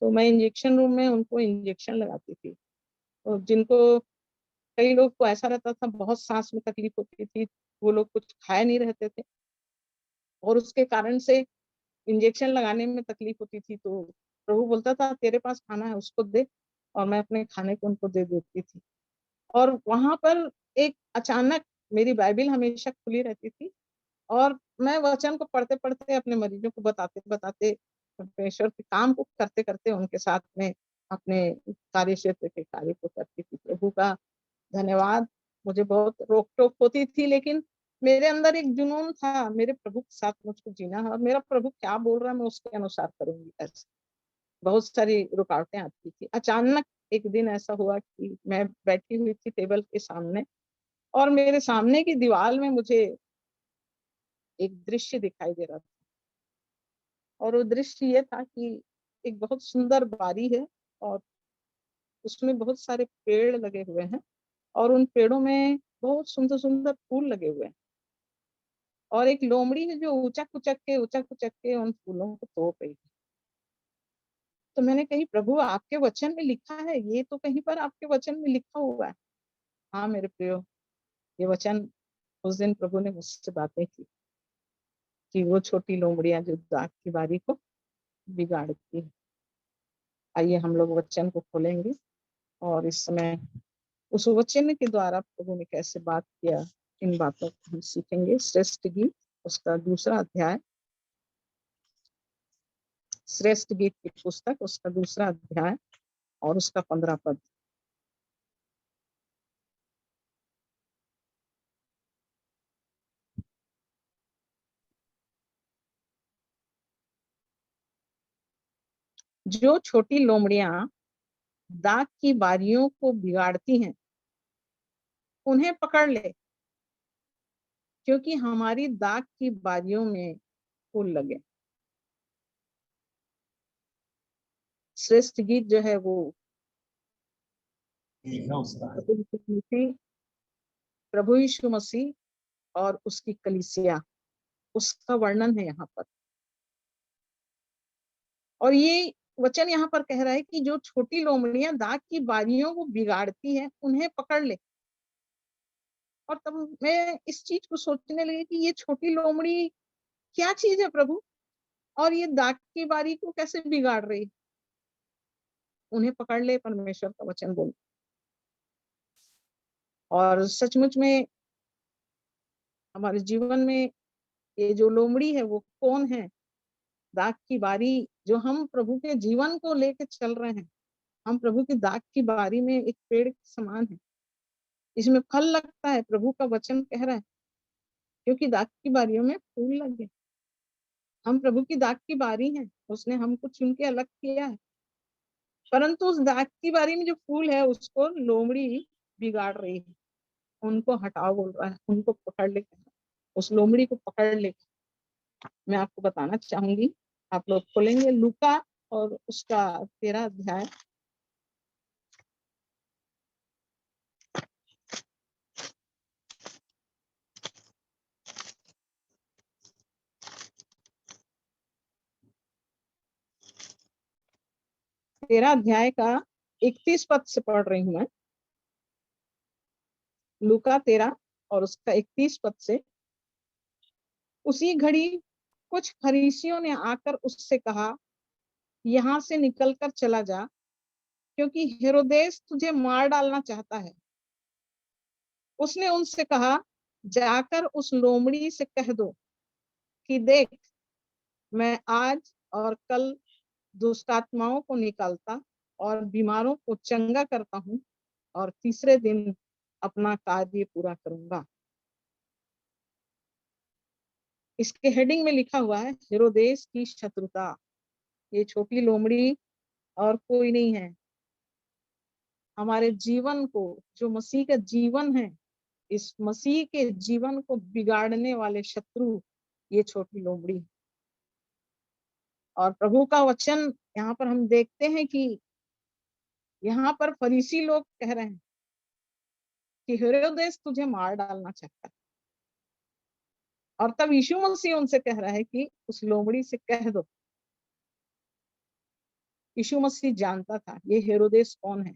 तो मैं इंजेक्शन रूम में उनको इंजेक्शन लगाती थी। और जिनको, कई लोग को ऐसा रहता था बहुत सांस में तकलीफ होती थी, वो लोग कुछ खाए नहीं रहते थे, और उसके कारण से इंजेक्शन लगाने में तकलीफ होती थी। तो प्रभु बोलता था तेरे पास खाना है उसको दे, और मैं अपने खाने को उनको दे देती थी। और वहां पर एक अचानक, मेरी बाइबिल हमेशा खुली रहती थी, और मैं वचन को पढ़ते पढ़ते अपने मरीजों को बताते बताते, परमेश्वर के काम को करते करते उनके साथ में अपने कार्य क्षेत्र के कार्य को करती थी। प्रभु का धन्यवाद। मुझे बहुत रोक टोक होती थी, लेकिन मेरे अंदर एक जुनून था मेरे प्रभु के साथ मुझको जीना है, और मेरा प्रभु क्या बोल रहा है मैं उसके अनुसार करूंगी। ऐसे बहुत सारी रुकावटें आती थी। अचानक एक दिन ऐसा हुआ कि मैं बैठी हुई थी टेबल के सामने, और मेरे सामने की दीवार में मुझे एक दृश्य दिखाई दे रहा था। और वो दृश्य ये था कि एक बहुत सुंदर बारी है, और उसमें बहुत सारे पेड़ लगे हुए हैं, और उन पेड़ों में बहुत सुंदर सुंदर फूल लगे हुए हैं। और एक लोमड़ी है जो ऊंचा कुचक के उन फूलों को तोड़ रही थी। तो मैंने कही प्रभु आपके वचन में लिखा है, ये तो कहीं पर आपके वचन में लिखा हुआ है। हाँ मेरे प्रियो, ये वचन, उस दिन प्रभु ने मुझसे बातें की कि वो छोटी लोमड़ियां जो दाग की बारी को बिगाड़ती है। आइए हम लोग वचन को खोलेंगे, और इस समय उस वचन के द्वारा प्रभु ने कैसे बात किया, इन बातों को हम सीखेंगे। श्रेष्ठ गीत उसका 2 अध्याय, श्रेष्ठ गीत की पुस्तक उसका 2 अध्याय और उसका 15 पद। जो छोटी लोमड़ियां दाग की बारियों को बिगाड़ती हैं, उन्हें पकड़ ले, क्योंकि हमारी दाग की बारियों में फूल लगे। श्रेष्ठ गीत जो है वो प्रभु यीशु मसीह और उसकी कलीसिया, उसका वर्णन है यहाँ पर। और ये वचन यहाँ पर कह रहा है कि जो छोटी लोमड़ियां दाख की बारियों को बिगाड़ती हैं, उन्हें पकड़ ले। और तब मैं इस चीज को सोचने लगी कि ये छोटी लोमड़ी क्या चीज है प्रभु, और ये दाख की बारी को कैसे बिगाड़ रही है। उन्हें पकड़ ले, परमेश्वर का वचन बोल। और सचमुच में हमारे जीवन में ये जो लोमड़ी है वो कौन है? दाख की बारी, जो हम प्रभु के जीवन को लेके चल रहे हैं। हम प्रभु की दाख की बारी में एक पेड़ के समान है, इसमें फल लगता है, प्रभु का वचन कह रहा है, क्योंकि दाख की बारियों में फूल लगे। हम प्रभु की दाख की बारी हैं, उसने हमको चुन के अलग किया है, परंतु उस दाख की बारी में जो फूल है उसको लोमड़ी बिगाड़ रही है। उनको हटाओ बोल रहा है, उनको पकड़ ले, उस लोमड़ी को पकड़ ले। मैं आपको बताना चाहूंगी, आप लोग खोलेंगे लूका और उसका 13 अध्याय। तेरह अध्याय का 31 पद से पढ़ रही हूँ मैं। लूका 13 और उसका 31 पद से। उसी घड़ी कुछ फरीसियों ने आकर उससे कहा, यहाँ से निकलकर चला जा, क्योंकि हेरोदेस तुझे मार डालना चाहता है। उसने उनसे कहा, जाकर उस लोमड़ी से कह दो कि देख, मैं आज और कल दुष्ट आत्माओं को निकालता और बीमारों को चंगा करता हूँ, और तीसरे दिन अपना कार्य पूरा करूंगा। इसके हेडिंग में लिखा हुआ है, हेरोदेस की शत्रुता। ये छोटी लोमड़ी और कोई नहीं है। हमारे जीवन को, जो मसीह का जीवन है, इस मसीह के जीवन को बिगाड़ने वाले शत्रु ये छोटी लोमड़ी। और प्रभु का वचन यहाँ पर हम देखते हैं कि यहाँ पर फरीसी लोग कह रहे हैं कि हेरोदेस तुझे मार डालना चाहता है। और तब यीशु मसीह उनसे कह रहा है कि उस लोमड़ी से कह दो। यीशु मसीह जानता था ये हेरोदेस कौन है।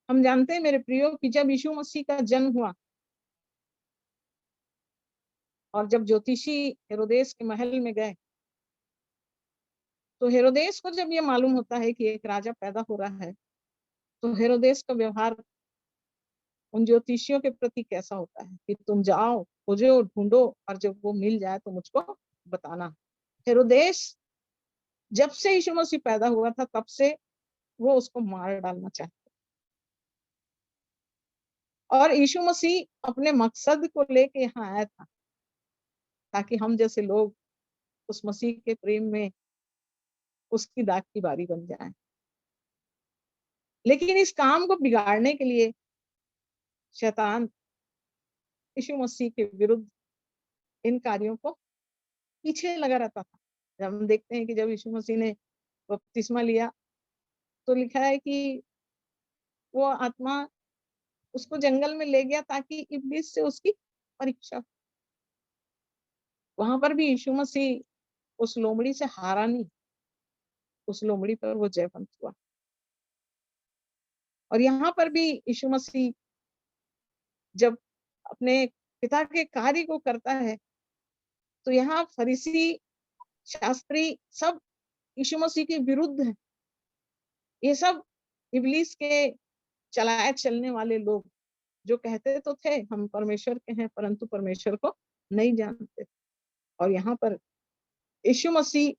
हम जानते हैं मेरे प्रियो कि जब यीशु मसीह का जन्म हुआ और जब ज्योतिषी हेरोदेस के महल में गए, तो हेरोदेस को जब ये मालूम होता है कि एक राजा पैदा हो रहा है, तो हेरोदेस का व्यवहार उन ज्योतिषियों के प्रति कैसा होता है कि तुम जाओ, खोजो, ढूंढो, और जब वो मिल जाए तो मुझको बताना। हेरोदेस जब से यीशु मसीह पैदा हुआ था तब से वो उसको मार डालना चाहता। और यीशु मसीह अपने मकसद को लेके यहाँ आया था, ताकि हम जैसे लोग उस मसीह के प्रेम में उसकी दाख की बारी बन जाए। लेकिन इस काम को बिगाड़ने के लिए शैतान यीशु मसीह के विरुद्ध इन कार्यों को पीछे लगा रहता था। जब हम देखते हैं कि जब यीशु मसीह ने बपतिस्मा लिया, तो लिखा है कि वो आत्मा उसको जंगल में ले गया ताकि इब्लीस से उसकी परीक्षा। वहां पर भी यीशु मसीह उस लोमड़ी से हारा नहीं, उस लोमड़ी पर वो जयवंत हुआ। और यहाँ पर भी यीशु मसीह जब अपने पिता के कार्य को करता है, तो यहाँ फरीसी, शास्त्री सब यीशु मसीह के विरुद्ध है। ये सब इब्लीस के चलाए चलने वाले लोग, जो कहते तो थे हम परमेश्वर के हैं, परंतु परमेश्वर को नहीं जानते। और यहाँ पर यीशु मसीह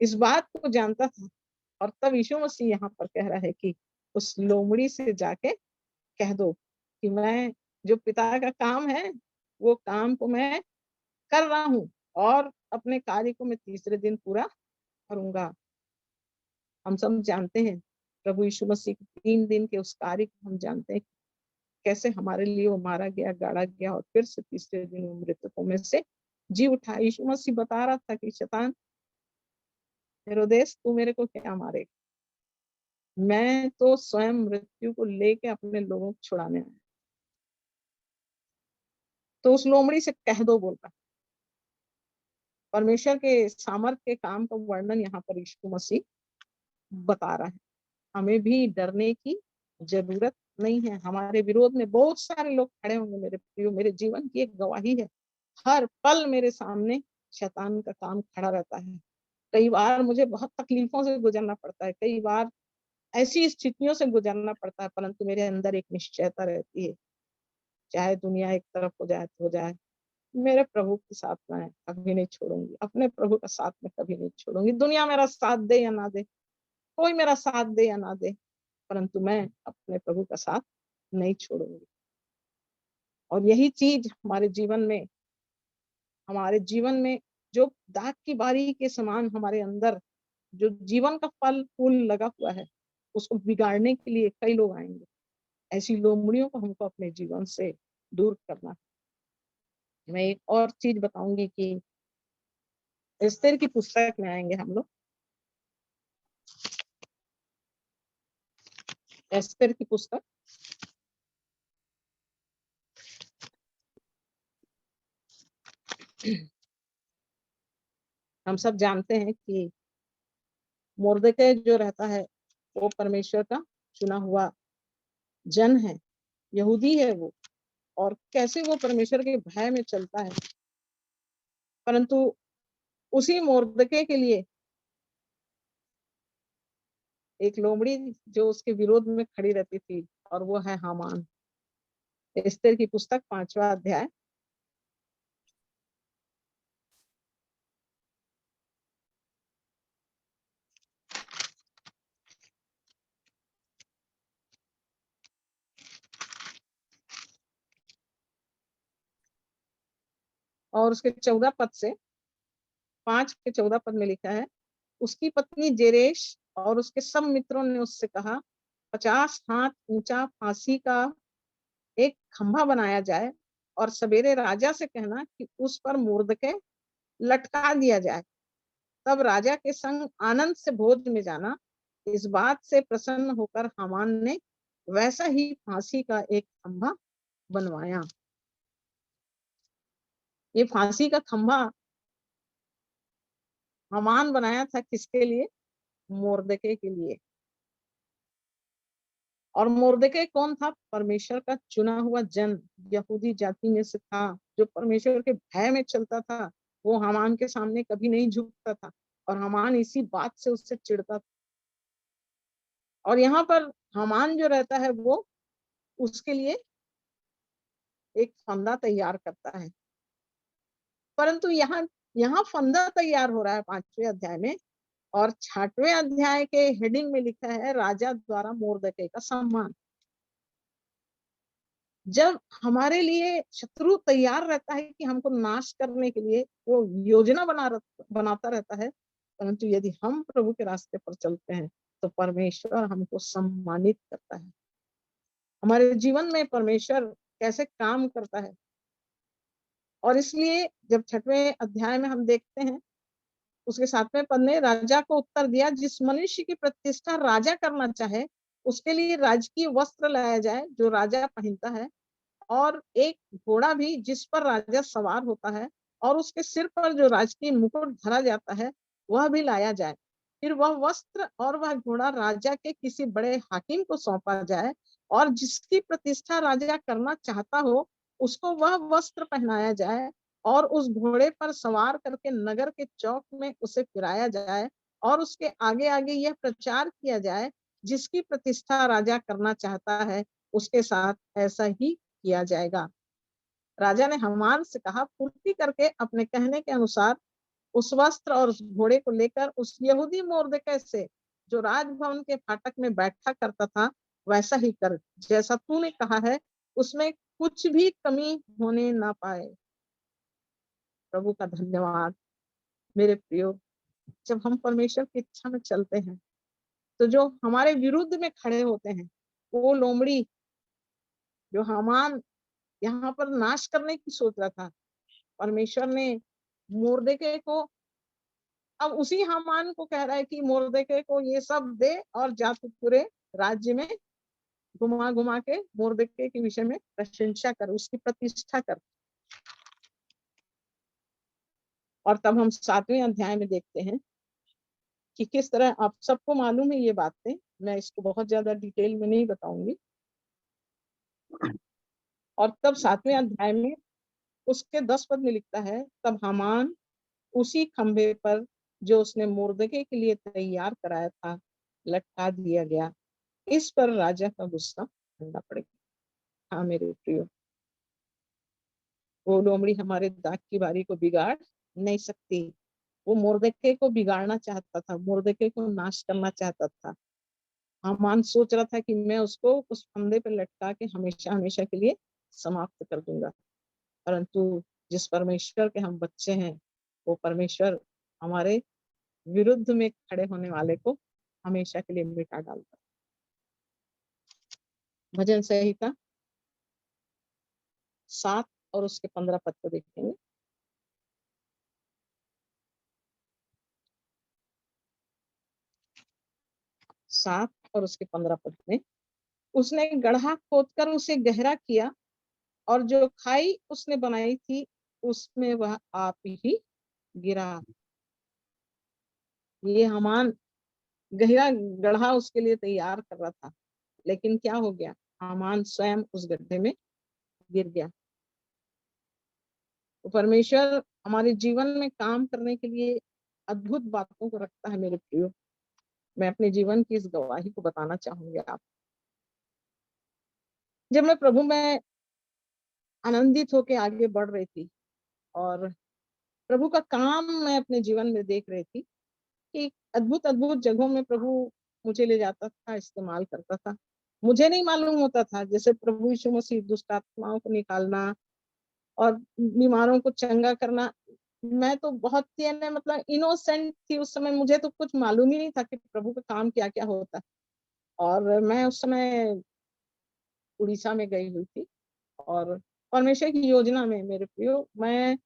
इस बात को जानता था, और तब यीशु मसीह यहाँ पर कह रहा है कि उस लोमड़ी से जाके कह दो कि मैं जो पिता का काम है वो काम को मैं कर रहा हूँ, और अपने कार्य को मैं तीसरे दिन पूरा करूंगा। हम सब जानते हैं प्रभु यीशु मसीह के 3 दिन के उस कार्य को हम जानते हैं, कैसे हमारे लिए वो मारा गया, गाड़ा गया, और फिर से तीसरे दिन वो मृतकों में से जी उठा। यीशु मसीह बता रहा था कि शैतान, हेरोदेस तू मेरे को क्या मारेगा, मैं तो स्वयं मृत्यु को लेके अपने लोगों को छुड़ाने आया। तो उस लोमड़ी से कह दो बोल रहा। परमेश्वर के सामर्थ के काम का वर्णन यहाँ पर यीशु मसीह बता रहा है। हमें भी डरने की जरूरत नहीं है। हमारे विरोध में बहुत सारे लोग खड़े होंगे मेरे प्रियो, मेरे जीवन की एक गवाही है। हर पल मेरे सामने शैतान का काम खड़ा रहता है। कई बार मुझे बहुत तकलीफों से गुजरना पड़ता है, कई बार ऐसी स्थितियों से गुजरना पड़ता है, परंतु मेरे अंदर एक निश्चयता रहती है, चाहे दुनिया एक तरफ हो जाए तो हो जाए, मेरे प्रभु के साथ मैं कभी नहीं छोड़ूंगी, अपने प्रभु का साथ मैं कभी नहीं छोड़ूंगी। दुनिया मेरा साथ दे या ना दे, कोई मेरा साथ दे या ना दे, परंतु मैं अपने प्रभु का साथ नहीं छोड़ूंगी। और यही चीज हमारे जीवन में जो दाग की बारी के समान हमारे अंदर जो जीवन का फल फूल लगा हुआ है, उसको बिगाड़ने के लिए कई लोग आएंगे। ऐसी लोमड़ियों को हमको अपने जीवन से दूर करना है। मैं एक और चीज बताऊंगी कि एस्तेर की पुस्तक में आएंगे हम लोग। एस्तेर की पुस्तक हम सब जानते हैं कि मोर्देकै जो रहता है वो परमेश्वर का चुना हुआ जन है, यहूदी है वो, और कैसे वो परमेश्वर के भय में चलता है। परंतु उसी मोर्देकै के लिए एक लोमड़ी जो उसके विरोध में खड़ी रहती थी, और वो है हामान। एस्तेर की पुस्तक 5वां अध्याय और उसके 14 पद से 5 के 14 पद में लिखा है, उसकी पत्नी जेरेश और उसके सब मित्रों ने उससे कहा, 50 हाथ ऊंचा फांसी का एक खंभा बनाया जाए और सवेरे राजा से कहना कि उस पर मुर्दके लटका दिया जाए। तब राजा के संग आनंद से भोज में जाना। इस बात से प्रसन्न होकर हामान ने वैसा ही फांसी का एक खंभा बनवाया। ये फांसी का खंभा हामान बनाया था किसके लिए? मोर्दके के लिए। और मोर्दके कौन था? परमेश्वर का चुना हुआ जन, यहूदी जाति में से था, जो परमेश्वर के भय में चलता था। वो हामान के सामने कभी नहीं झुकता था, और हामान इसी बात से उससे चिढ़ता था। और यहाँ पर हामान जो रहता है वो उसके लिए एक फंदा तैयार करता है। परंतु यहाँ यहाँ फंदा तैयार हो रहा है 5वें अध्याय में, और 6वें अध्याय के हेडिंग में लिखा है राजा द्वारा मोर्दके का सम्मान। जब हमारे लिए शत्रु तैयार रहता है कि हमको नाश करने के लिए, वो योजना बनाता रहता है, परंतु यदि हम प्रभु के रास्ते पर चलते हैं तो परमेश्वर हमको सम्मानित करता है। हमारे जीवन में परमेश्वर कैसे काम करता है। और इसलिए जब 6वें अध्याय में हम देखते हैं, उसके 7वें पद में राजा को उत्तर दिया, जिस मनुष्य की प्रतिष्ठा राजा करना चाहे उसके लिए राजकीय वस्त्र लाया जाए जो राजा पहनता है, और एक घोड़ा भी जिस पर राजा सवार होता है, और उसके सिर पर जो राजकीय मुकुट धरा जाता है वह भी लाया जाए। फिर वह वस्त्र और वह घोड़ा राजा के किसी बड़े हाकिम को सौंपा जाए, और जिसकी प्रतिष्ठा राजा करना चाहता हो उसको वह वस्त्र पहनाया जाए, और उस घोड़े पर सवार करके नगर के चौक में उसे फिराया जाए, और उसके आगे आगे यह प्रचार किया जाए, जिसकी प्रतिष्ठा राजा करना चाहता है उसके साथ ऐसा ही किया जाएगा। राजा ने हामान से कहा, पूर्ति करके अपने कहने के अनुसार उस वस्त्र और उस घोड़े को लेकर उस यहूदी मोर्देकै से, जो राजभवन के फाटक में बैठा करता था, वैसा ही कर, जैसा तूने कहा है, उसमें कुछ भी कमी होने ना पाए। प्रभु का धन्यवाद। मेरे प्रियो, जब हम परमेश्वर की इच्छा में चलते हैं तो जो हमारे विरुद्ध में खड़े होते हैं, वो लोमड़ी जो हामान यहाँ पर नाश करने की सोच रहा था, परमेश्वर ने मोर्देकै को, अब उसी हामान को कह रहा है कि मोर्देकै को ये सब दे और जा तू पूरे राज्य में घुमा घुमा के मोर्देकै के विषय में प्रशंसा कर, उसकी प्रतिष्ठा कर। और तब हम 7वें अध्याय में देखते हैं कि किस तरह आप सबको मालूम है ये बातें, मैं इसको बहुत ज्यादा डिटेल में नहीं बताऊंगी। और तब 7वें अध्याय में उसके 10 पद में लिखता है, तब हामान उसी खंभे पर जो उसने मुर्दके के लिए तैयार कराया था लटका दिया गया। इस पर राजा का गुस्सा ठंडा पड़ गया। हाँ मेरे प्रियो, वो लोमड़ी हमारे दाग की बारी को बिगाड़ नहीं सकती। वो मुर्दके को बिगाड़ना चाहता था, मुर्दके को नाश करना चाहता था। हामान सोच रहा था कि मैं उसको उस फंदे पे लटका के हमेशा हमेशा के लिए समाप्त कर दूंगा। परंतु जिस परमेश्वर के हम बच्चे हैं, वो परमेश्वर हमारे विरुद्ध में खड़े होने वाले को हमेशा के लिए मिटा डालता। भजन संहिता 7 और उसके 15 पद को देखेंगे। 7 और उसके 15 पद में, उसने गड्ढा खोदकर उसे गहरा किया और जो खाई उसने बनाई थी उसमें वह आप ही गिरा। ये हामान गहरा गड्ढा उसके लिए तैयार कर रहा था, लेकिन क्या हो गया, हामान स्वयं उस गड्ढे में गिर गया। तो परमेश्वर हमारे जीवन में काम करने के लिए अद्भुत बातों को रखता है मेरे प्रियो। मैं अपने जीवन की इस गवाही को बताना चाहूंगी आप। जब मैं प्रभु में आनंदित होकर आगे बढ़ रही थी और प्रभु का काम मैं अपने जीवन में देख रही थी कि अद्भुत अद्भुत जगहों में प्रभु मुझे ले जाता था, इस्तेमाल करता था। मुझे नहीं मालूम होता था, जैसे प्रभु यीशु मसीह दुष्ट आत्माओं को निकालना और बीमारों को चंगा करना। मैं तो बहुत ही मतलब इनोसेंट थी उस समय, मुझे तो कुछ मालूम ही नहीं था कि प्रभु का काम क्या क्या होता है। और मैं उस समय उड़ीसा में गई हुई थी और परमेश्वर की योजना में मेरे प्रियो, मैं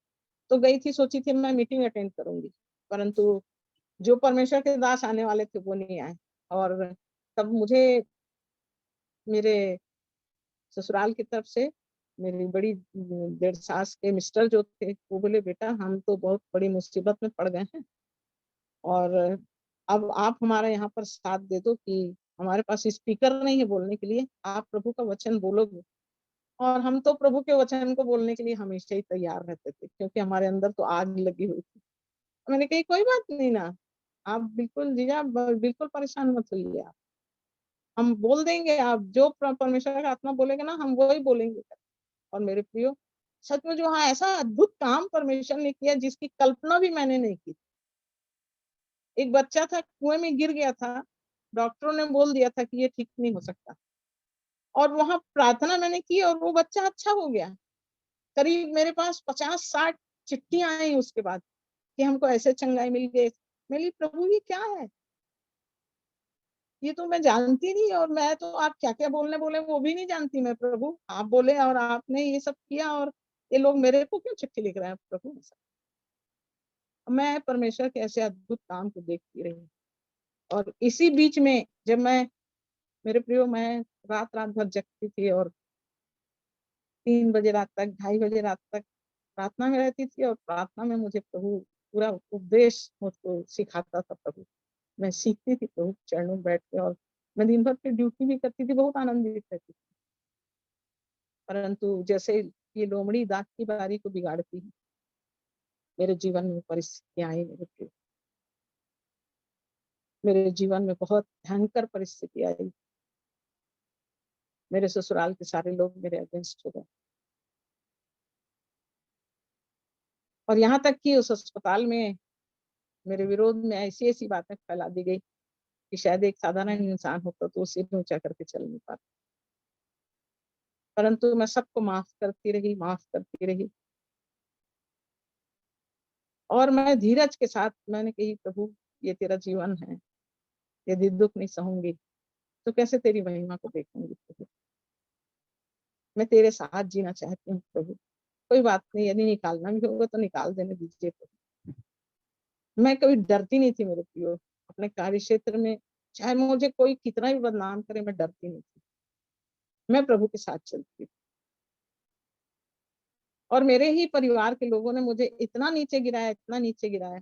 तो गई थी, सोची थी मैं मीटिंग अटेंड करूंगी, परंतु जो परमेश्वर के दास आने वाले थे वो नहीं आए। और तब मुझे मेरे ससुराल की तरफ से मेरी बड़ी देर सास के मिस्टर जो थे, वो बोले बेटा हम तो बहुत बड़ी मुसीबत में पड़ गए हैं और अब आप हमारा यहाँ पर साथ दे दो कि हमारे पास स्पीकर नहीं है बोलने के लिए, आप प्रभु का वचन बोलोगे। और हम तो प्रभु के वचन को बोलने के लिए हमेशा ही तैयार रहते थे, क्योंकि हमारे अंदर तो आग लगी हुई थी। मैंने कही कोई बात नहीं ना, आप बिल्कुल जीजा बिल्कुल परेशान मत होइए, आप हम बोल देंगे, आप जो परमेश्वर का आत्मा बोलेगा ना हम वो ही बोलेंगे। और मेरे प्रियो, सच में जो हाँ ऐसा अद्भुत काम परमेश्वर ने किया जिसकी कल्पना भी मैंने नहीं की। एक बच्चा था कुएं में गिर गया था, डॉक्टरों ने बोल दिया था कि ये ठीक नहीं हो सकता, और वहां प्रार्थना मैंने की और वो बच्चा अच्छा हो गया। करीब मेरे पास 50-60 चिट्ठियां आई उसके बाद कि हमको ऐसे चंगाई मिल गए। मेरी प्रभु ये क्या है, ये तो मैं जानती नहीं, और मैं तो आप क्या क्या बोलने बोले वो भी नहीं जानती। मैं प्रभु आप बोले और आपने ये सब किया और ये लोग मेरे को क्यों चिट्ठी लिख रहे हैं प्रभु। मैं परमेश्वर के ऐसे अद्भुत काम को देखती रही। और इसी बीच में जब मैं मेरे प्रियो, मैं रात रात भर जगती थी और 3 बजे रात तक, 2:30 बजे रात तक प्रार्थना में रहती थी, और प्रार्थना में मुझे प्रभु पूरा उपदेश मुझको सिखाता था प्रभु। मैं सीखती थी प्रभु के चरणों में बैठ के, और मैं दिन भर की ड्यूटी भी करती थी, बहुत आनंदित रहती थी। परंतु जैसे ये लोमड़ी दाग की बारी को बिगाड़ती है, मेरे जीवन में परिस्थितियां आई मेरे प्रिय, मेरे जीवन में बहुत भयंकर परिस्थिति आई। मेरे ससुराल के सारे लोग मेरे अगेंस्ट हो गए, और यहाँ तक कि उस अस्पताल में मेरे विरोध में ऐसी ऐसी बातें फैला दी गई कि शायद एक साधारण इंसान होता तो सिर ऊंचा करके चल नहीं पाता। परंतु मैं सबको माफ करती रही, माफ करती रही। और मैं धीरज के साथ मैंने कही प्रभु ये तेरा जीवन है, यदि दुख नहीं सहूंगी तो कैसे तेरी महिमा को देखूंगी प्रभु। मैं तेरे साथ जीना चाहती हूँ प्रभु, कोई बात नहीं, यदि निकालना भी होगा तो निकाल देने दीजिए प्रभु। मैं कभी डरती नहीं थी मेरे प्रियो, अपने कार्य क्षेत्र में चाहे मुझे कोई कितना भी बदनाम करे, मैं डरती नहीं थी, मैं प्रभु के साथ चलती थी। और मेरे ही परिवार के लोगों ने मुझे इतना नीचे गिराया, इतना नीचे गिराया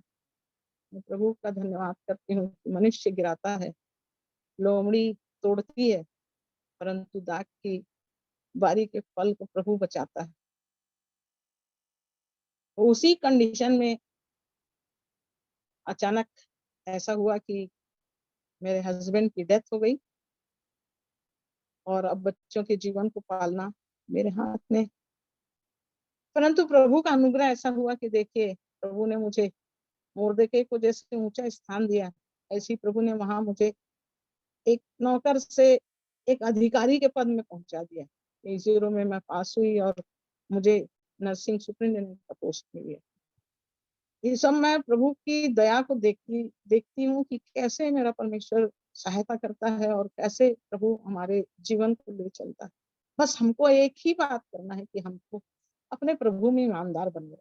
मैं प्रभु का धन्यवाद करती हूँ कि मनुष्य गिराता है, लोमड़ी तोड़ती है, परंतु दाख की बारी के फल को प्रभु बचाता है। तो उसी कंडीशन में अचानक ऐसा हुआ कि मेरे हस्बैंड की डेथ हो गई और अब बच्चों के जीवन को पालना मेरे हाथ में। परंतु प्रभु का अनुग्रह ऐसा हुआ कि देखिए, प्रभु ने मुझे मुर्दके को जैसे ऊंचा स्थान दिया, ऐसी प्रभु ने वहां मुझे एक नौकर से एक अधिकारी के पद में पहुंचा दिया। A0 में मैं पास हुई और मुझे नर्सिंग सुपरिटेंडेंट का पोस्ट मिल गया। ये सब मैं प्रभु की दया को देखती हूँ कि कैसे मेरा परमेश्वर सहायता करता है और कैसे प्रभु हमारे जीवन को ले चलता है। बस हमको एक ही बात करना है कि हमको अपने प्रभु में ईमानदार बनना।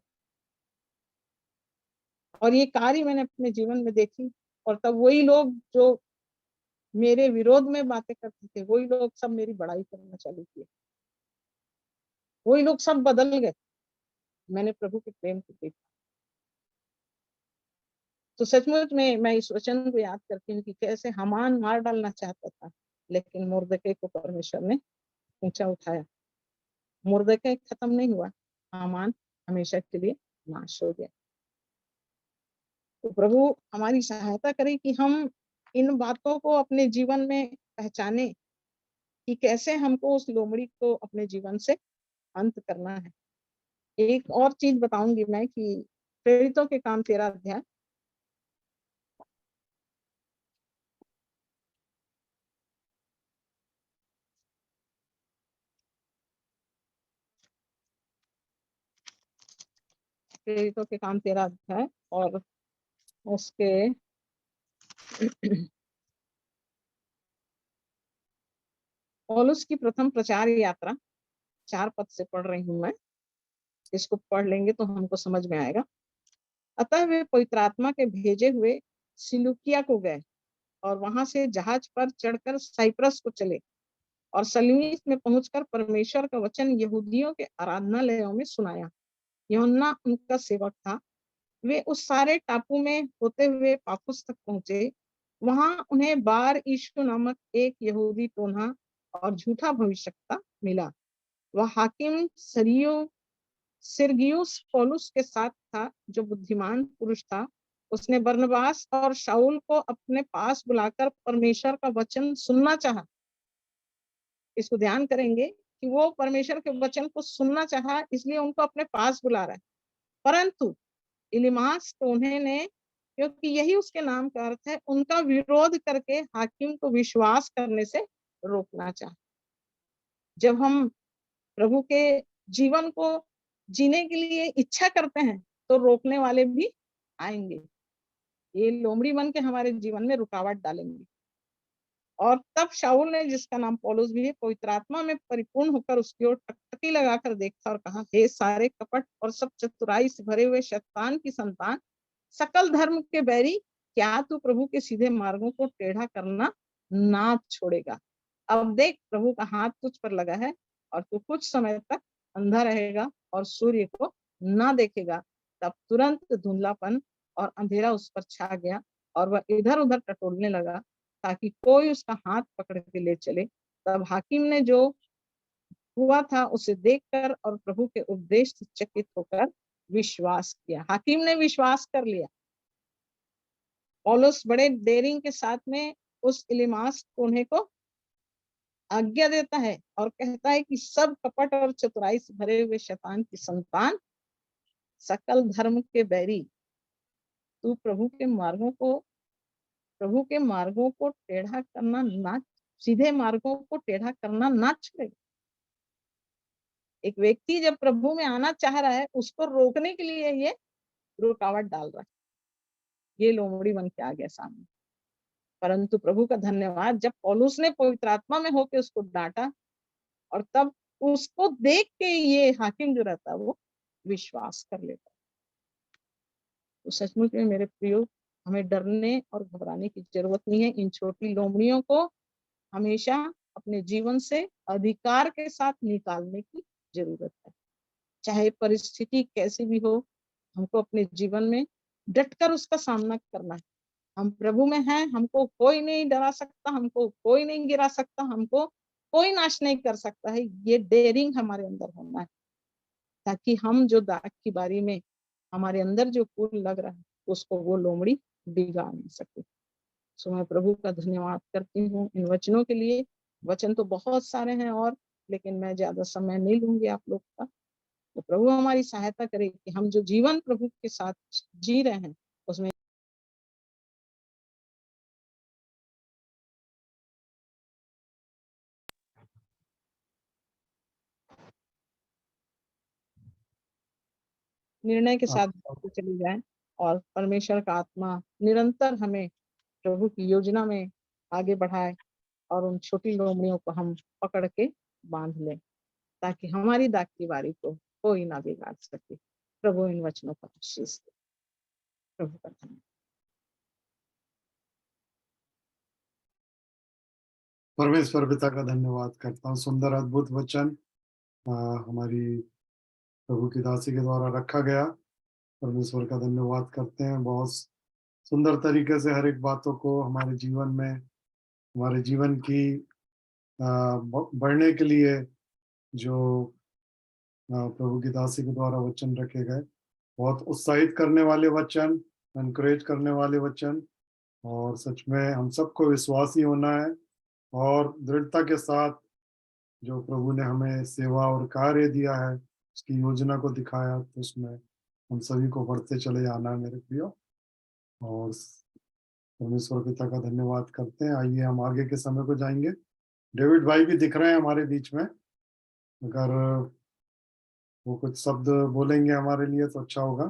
और ये कार्य मैंने अपने जीवन में देखी, और तब वही लोग जो मेरे विरोध में बातें करते थे, वही लोग सब मेरी बड़ाई करना चालू किए। वही लोग सब बदल गए। मैंने प्रभु के प्रेम को देखा। तो सचमुच में मैं इस वचन को याद करती हूँ कि कैसे हामान मार डालना चाहता था, लेकिन मुर्दके को परमेश्वर ने ऊंचा उठाया। मुर्दके खत्म नहीं हुआ, हामान हमेशा के लिए नाश हो गया। तो प्रभु हमारी सहायता करे कि हम इन बातों को अपने जीवन में पहचाने कि कैसे हमको उस लोमड़ी को अपने जीवन से अंत करना है। एक और चीज बताऊंगी मैं कि प्रेरितों के काम 13 अध्याय, प्रेरितों के काम 13 अध्याय और उसके पौलुस की प्रथम प्रचार यात्रा 4 पद से पढ़ रही हूँ मैं। इसको पढ़ लेंगे तो हमको समझ में आएगा। अतः वे पवित्र आत्मा के भेजे हुए सिलूकिया को गए और वहां से जहाज पर चढ़कर साइप्रस को चले और सलमीस में पहुंचकर परमेश्वर का वचन यहूदियों के आराधनालयों में सुनाया। यूहन्ना उनका सेवक था। वे उस सारे टापू में होते हुए पाफुस तक पहुंचे। वहां उन्हें बार यीशु नामक एक यहूदी टोन्हा और झूठा भविष्यवक्ता मिला। वह हाकिम सिरगियुस पौलुस के साथ था, जो बुद्धिमान पुरुष था। उसने बरनबास और शाऊल को अपने पास बुलाकर परमेश्वर का वचन सुनना चाहा। इसको ध्यान करेंगे कि वो परमेश्वर के वचन को सुनना चाहा, इसलिए उनको अपने पास बुला रहा है। परंतु इलीमास तो उन्होंने, क्योंकि यही उसके नाम का अर्थ है, उनका विरोध करके हाकिम को विश्वास करने से रोकना चाहा। जब हम प्रभु के जीवन को जीने के लिए इच्छा करते हैं तो रोकने वाले भी आएंगे। ये लोमड़ी बन के हमारे जीवन में रुकावट डालेंगे। और तब शाऊल ने, जिसका नाम पौलुस भी है, पवित्र आत्मा में परिपूर्ण होकर उसकी ओर टकटकी लगाकर देखा और कहा, हे सारे कपट और सब चतुराई से भरे हुए शैतान की संतान, सकल धर्म के बैरी, क्या तू प्रभु के सीधे मार्गों को टेढ़ा करना ना छोड़ेगा? अब देख, प्रभु का हाथ तुझ पर लगा है और तू कुछ समय तक अंधा रहेगा और सूर्य को ना देखेगा। तब तुरंत धुंधलापन और अंधेरा उस पर छा गया और वह इधर उधर टटोलने लगा ताकि कोई उसका हाथ पकड़ के ले चले। तब हाकिम ने जो हुआ था उसे देखकर और प्रभु के उपदेश से चकित होकर विश्वास किया। हाकिम ने विश्वास कर लिया। पौलुस बड़े डेयरिंग के साथ में उस इलीमास टोन्हे को आज्ञा देता है और कहता है कि सब कपट और चतुराई से भरे हुए शैतान की संतान, सकल धर्म के बैरी, तू प्रभु के मार्गों को टेढ़ा करना ना, सीधे मार्गों को टेढ़ा करना ना छोड़े। एक व्यक्ति जब प्रभु में आना चाह रहा है, उसको रोकने के लिए ये रुकावट डाल रहा है। ये लोमड़ी बन के आ गया सामने। परंतु प्रभु का धन्यवाद, जब पौलुस ने पवित्र आत्मा में होकर उसको डांटा और तब उसको देख के ये हाकिम जो रहता है वो विश्वास कर लेता। तो सचमुच में मेरे प्रियो, हमें डरने और घबराने की जरूरत नहीं है। इन छोटी लोमड़ियों को हमेशा अपने जीवन से अधिकार के साथ निकालने की जरूरत है। चाहे परिस्थिति कैसी भी हो, हमको अपने जीवन में डटकर उसका सामना करना है। हम प्रभु में हैं, हमको कोई नहीं डरा सकता, हमको कोई नहीं गिरा सकता, हमको कोई नाश नहीं कर सकता है। ये डेयरिंग हमारे अंदर होना है, ताकि हम जो दाग की बारी में हमारे अंदर जो फूल लग रहा है उसको वो लोमड़ी बिगाड़ नहीं सके। सो मैं प्रभु का धन्यवाद करती हूँ इन वचनों के लिए। वचन तो बहुत सारे हैं और, लेकिन मैं ज्यादा समय नहीं लूंगी आप लोग का। तो प्रभु हमारी सहायता करे कि हम जो जीवन प्रभु के साथ जी रहे हैं उसमें निर्णय के साथ चली जाए, और परमेश्वर का आत्मा निरंतर हमें प्रभु की योजना में आगे बढ़ाए, और उन छोटी लोमड़ियों को हम पकड़ के बांध लें, ताकि हमारी दाग की बारी को कोई ना बिगाड़ सके। प्रभु इन वचनों का आशीष दे। प्रभु का धन्यवाद। परमेश्वर पिता का धन्यवाद करता हूँ। सुंदर अद्भुत वचन हमारी प्रभु की दासी के द्वारा रखा गया। परमेश्वर का धन्यवाद करते हैं। बहुत सुंदर तरीके से हर एक बातों को हमारे जीवन में, हमारे जीवन की बढ़ने के लिए जो प्रभु की दासी के द्वारा वचन रखे गए, बहुत उत्साहित करने वाले वचन, एनकरेज करने वाले वचन। और सच में हम सबको विश्वासी होना है और दृढ़ता के साथ जो प्रभु ने हमें सेवा और कार्य दिया है, उसकी योजना को दिखाया, तो उसमें हम सभी को बढ़ते चले जाना है मेरे प्रियो। और परमेश्वर पिता का धन्यवाद करते हैं। आइए हम आगे के समय को जाएंगे। डेविड भाई भी दिख रहे हैं हमारे बीच में, अगर वो कुछ शब्द बोलेंगे हमारे लिए तो अच्छा होगा,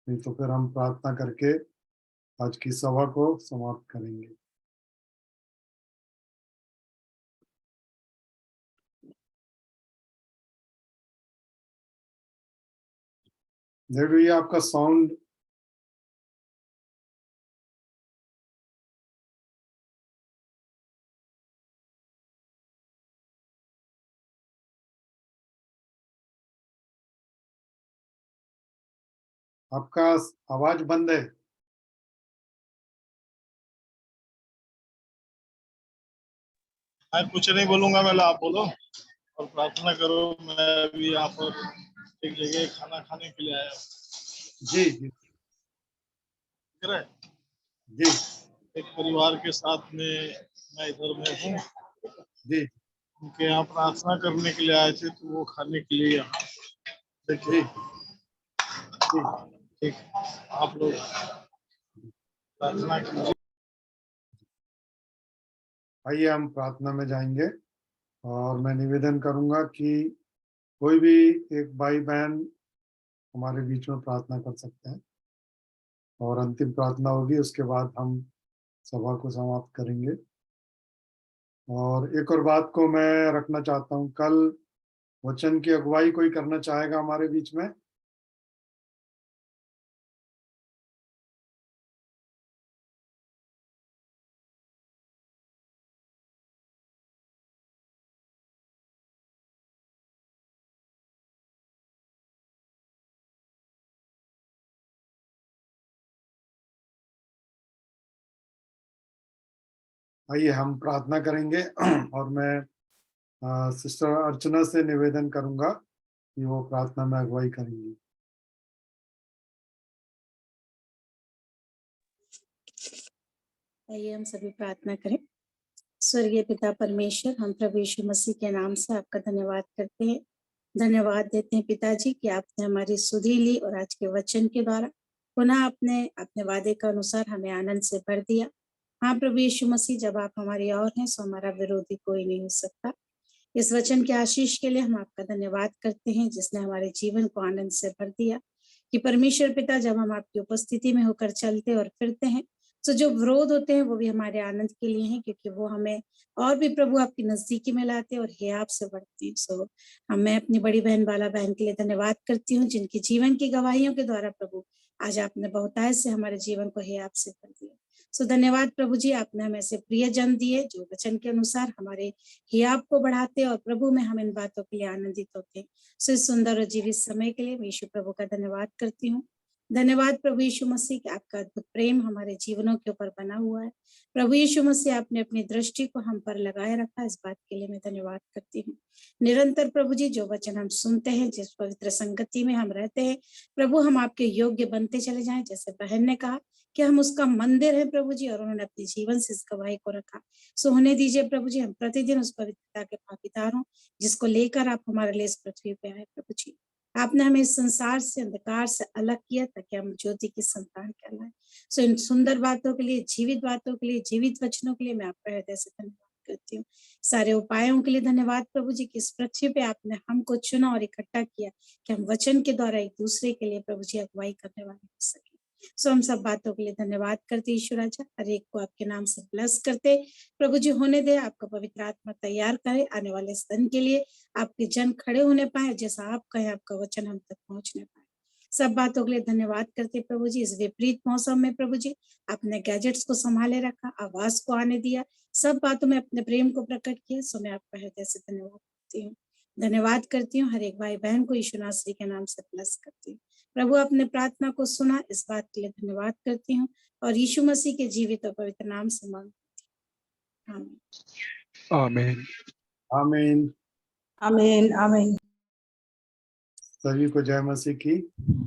नहीं तो फिर हम प्रार्थना करके आज की सभा को समाप्त करेंगे। डेविड भैया आपका साउंड आपका आवाज बंद है। मैं कुछ नहीं बोलूंगा, मैं आप बोलो और प्रार्थना करो। मैं अभी यहाँ पर एक जगह खाना खाने के लिए आया हूँ। जी जी ठीक है? जी एक परिवार के साथ में मैं इधर में हूँ। जी उनके यहाँ प्रार्थना करने के लिए आए थे, तो वो खाने के लिए यहाँ। जी देखिए, जी ठीक, आप लोग प्रार्थना कीजिए। आइए हम प्रार्थना में जाएंगे। और मैं निवेदन करूंगा कि कोई भी एक भाई बहन हमारे बीच में प्रार्थना कर सकते हैं, और अंतिम प्रार्थना होगी, उसके बाद हम सभा को समाप्त करेंगे। और एक और बात को मैं रखना चाहता हूँ, कल वचन की अगुवाई कोई करना चाहेगा हमारे बीच में? आइए हम प्रार्थना करेंगे। और मैं सिस्टर अर्चना से निवेदन करूंगा कि वो प्रार्थना में अगुवाई करेंगी। आइए हम सभी प्रार्थना करें। स्वर्गीय पिता परमेश्वर, हम प्रभु यीशु मसीह के नाम से आपका धन्यवाद करते हैं, धन्यवाद देते हैं पिताजी कि आपने हमारी सुधि ली और आज के वचन के द्वारा पुनः आपने अपने वादे के अनुसार हमें आनंद से भर दिया। हाँ प्रभु यीशु मसीह, जब आप हमारी ओर हैं तो हमारा विरोधी कोई नहीं हो सकता। इस वचन के आशीष के लिए हम आपका धन्यवाद करते हैं, जिसने हमारे जीवन को आनंद से भर दिया। कि परमेश्वर पिता, जब हम आपकी उपस्थिति में होकर चलते और फिरते हैं तो जो विरोध होते हैं वो भी हमारे आनंद के लिए हैं, क्योंकि वो हमें और भी प्रभु आपकी नजदीकी में लाते और हे आपसे बढ़ते हैं। सो मैं अपनी बड़ी बहन बाला बहन के लिए धन्यवाद करती हूँ, जिनकी जीवन की गवाहियों के द्वारा प्रभु आज आपने बहुतायत से हमारे जीवन को हे आपसे भर दिया। सो धन्यवाद प्रभु जी, आपने हमें ऐसे प्रिय जन दिए जो वचन के अनुसार हमारे हे आपको बढ़ाते और प्रभु में हम इन बातों के लिए आनंदित होते हैं। सो इस सुंदर और जीवित समय के लिए मैं यीशु प्रभु का धन्यवाद करती हूँ। धन्यवाद प्रभु यीशु मसीह कि आपका अद्भुत प्रेम हमारे जीवनों के ऊपर बना हुआ है। प्रभु यीशु मसीह आपने अपनी दृष्टि को हम पर लगाए रखा, इस बात के लिए मैं धन्यवाद करती हूँ। निरंतर प्रभु जी जो वचन हम सुनते हैं, जिस पवित्र संगति में हम रहते हैं, प्रभु हम आपके योग्य बनते चले जाएं। जैसे बहन ने कहा कि हम उसका मंदिर है प्रभु जी, और उन्होंने अपने जीवन से इस गवाही को रखा। सो होने दीजिए प्रभु जी, हम प्रतिदिन उस पवित्रता के भागीदार हों जिसको लेकर आप हमारे लिए इस पृथ्वी पे आए। प्रभु जी आपने हमें इस संसार से, अंधकार से अलग किया ताकि हम ज्योति की संतान कहलाएं। सो इन सुंदर बातों के लिए, जीवित बातों के लिए, जीवित वचनों के लिए मैं आपका हृदय से धन्यवाद करती हूँ। सारे उपायों के लिए धन्यवाद प्रभु जी कि इस पृथ्वी पे आपने हमको चुना और इकट्ठा किया कि हम वचन के द्वारा एक दूसरे के लिए प्रभु जी अगुवाई करने वाले हो सके। सो हम सब बातों के लिए धन्यवाद करते ईश्वर राजा, हर एक को आपके नाम से ब्लेस करते प्रभु जी। होने दे, आपका पवित्र आत्मा तैयार करे आने वाले इस दिन के लिए, आपके जन खड़े होने पाए, जैसा आप कहे आपका वचन हम तक पहुंचने पाए। सब बातों के लिए धन्यवाद करते प्रभु जी। इस विपरीत मौसम में प्रभु जी आपने गैजेट्स को संभाले रखा, आवाज को आने दिया, सब बातों में अपने प्रेम को प्रकट किया। सो मैं आपका हृदय से धन्यवाद करती हूँ। धन्यवाद करती हूँ हर एक भाई बहन को यीशु नासरी के नाम से ब्लेस करती हूँ। प्रभु अपने प्रार्थना को सुना, इस बात के लिए धन्यवाद करती हूँ और यीशु मसीह के जीवित और पवित्र नाम से मांगती हूँ, आमीन। आमीन। आमीन आमीन। सभी को जय मसीह की।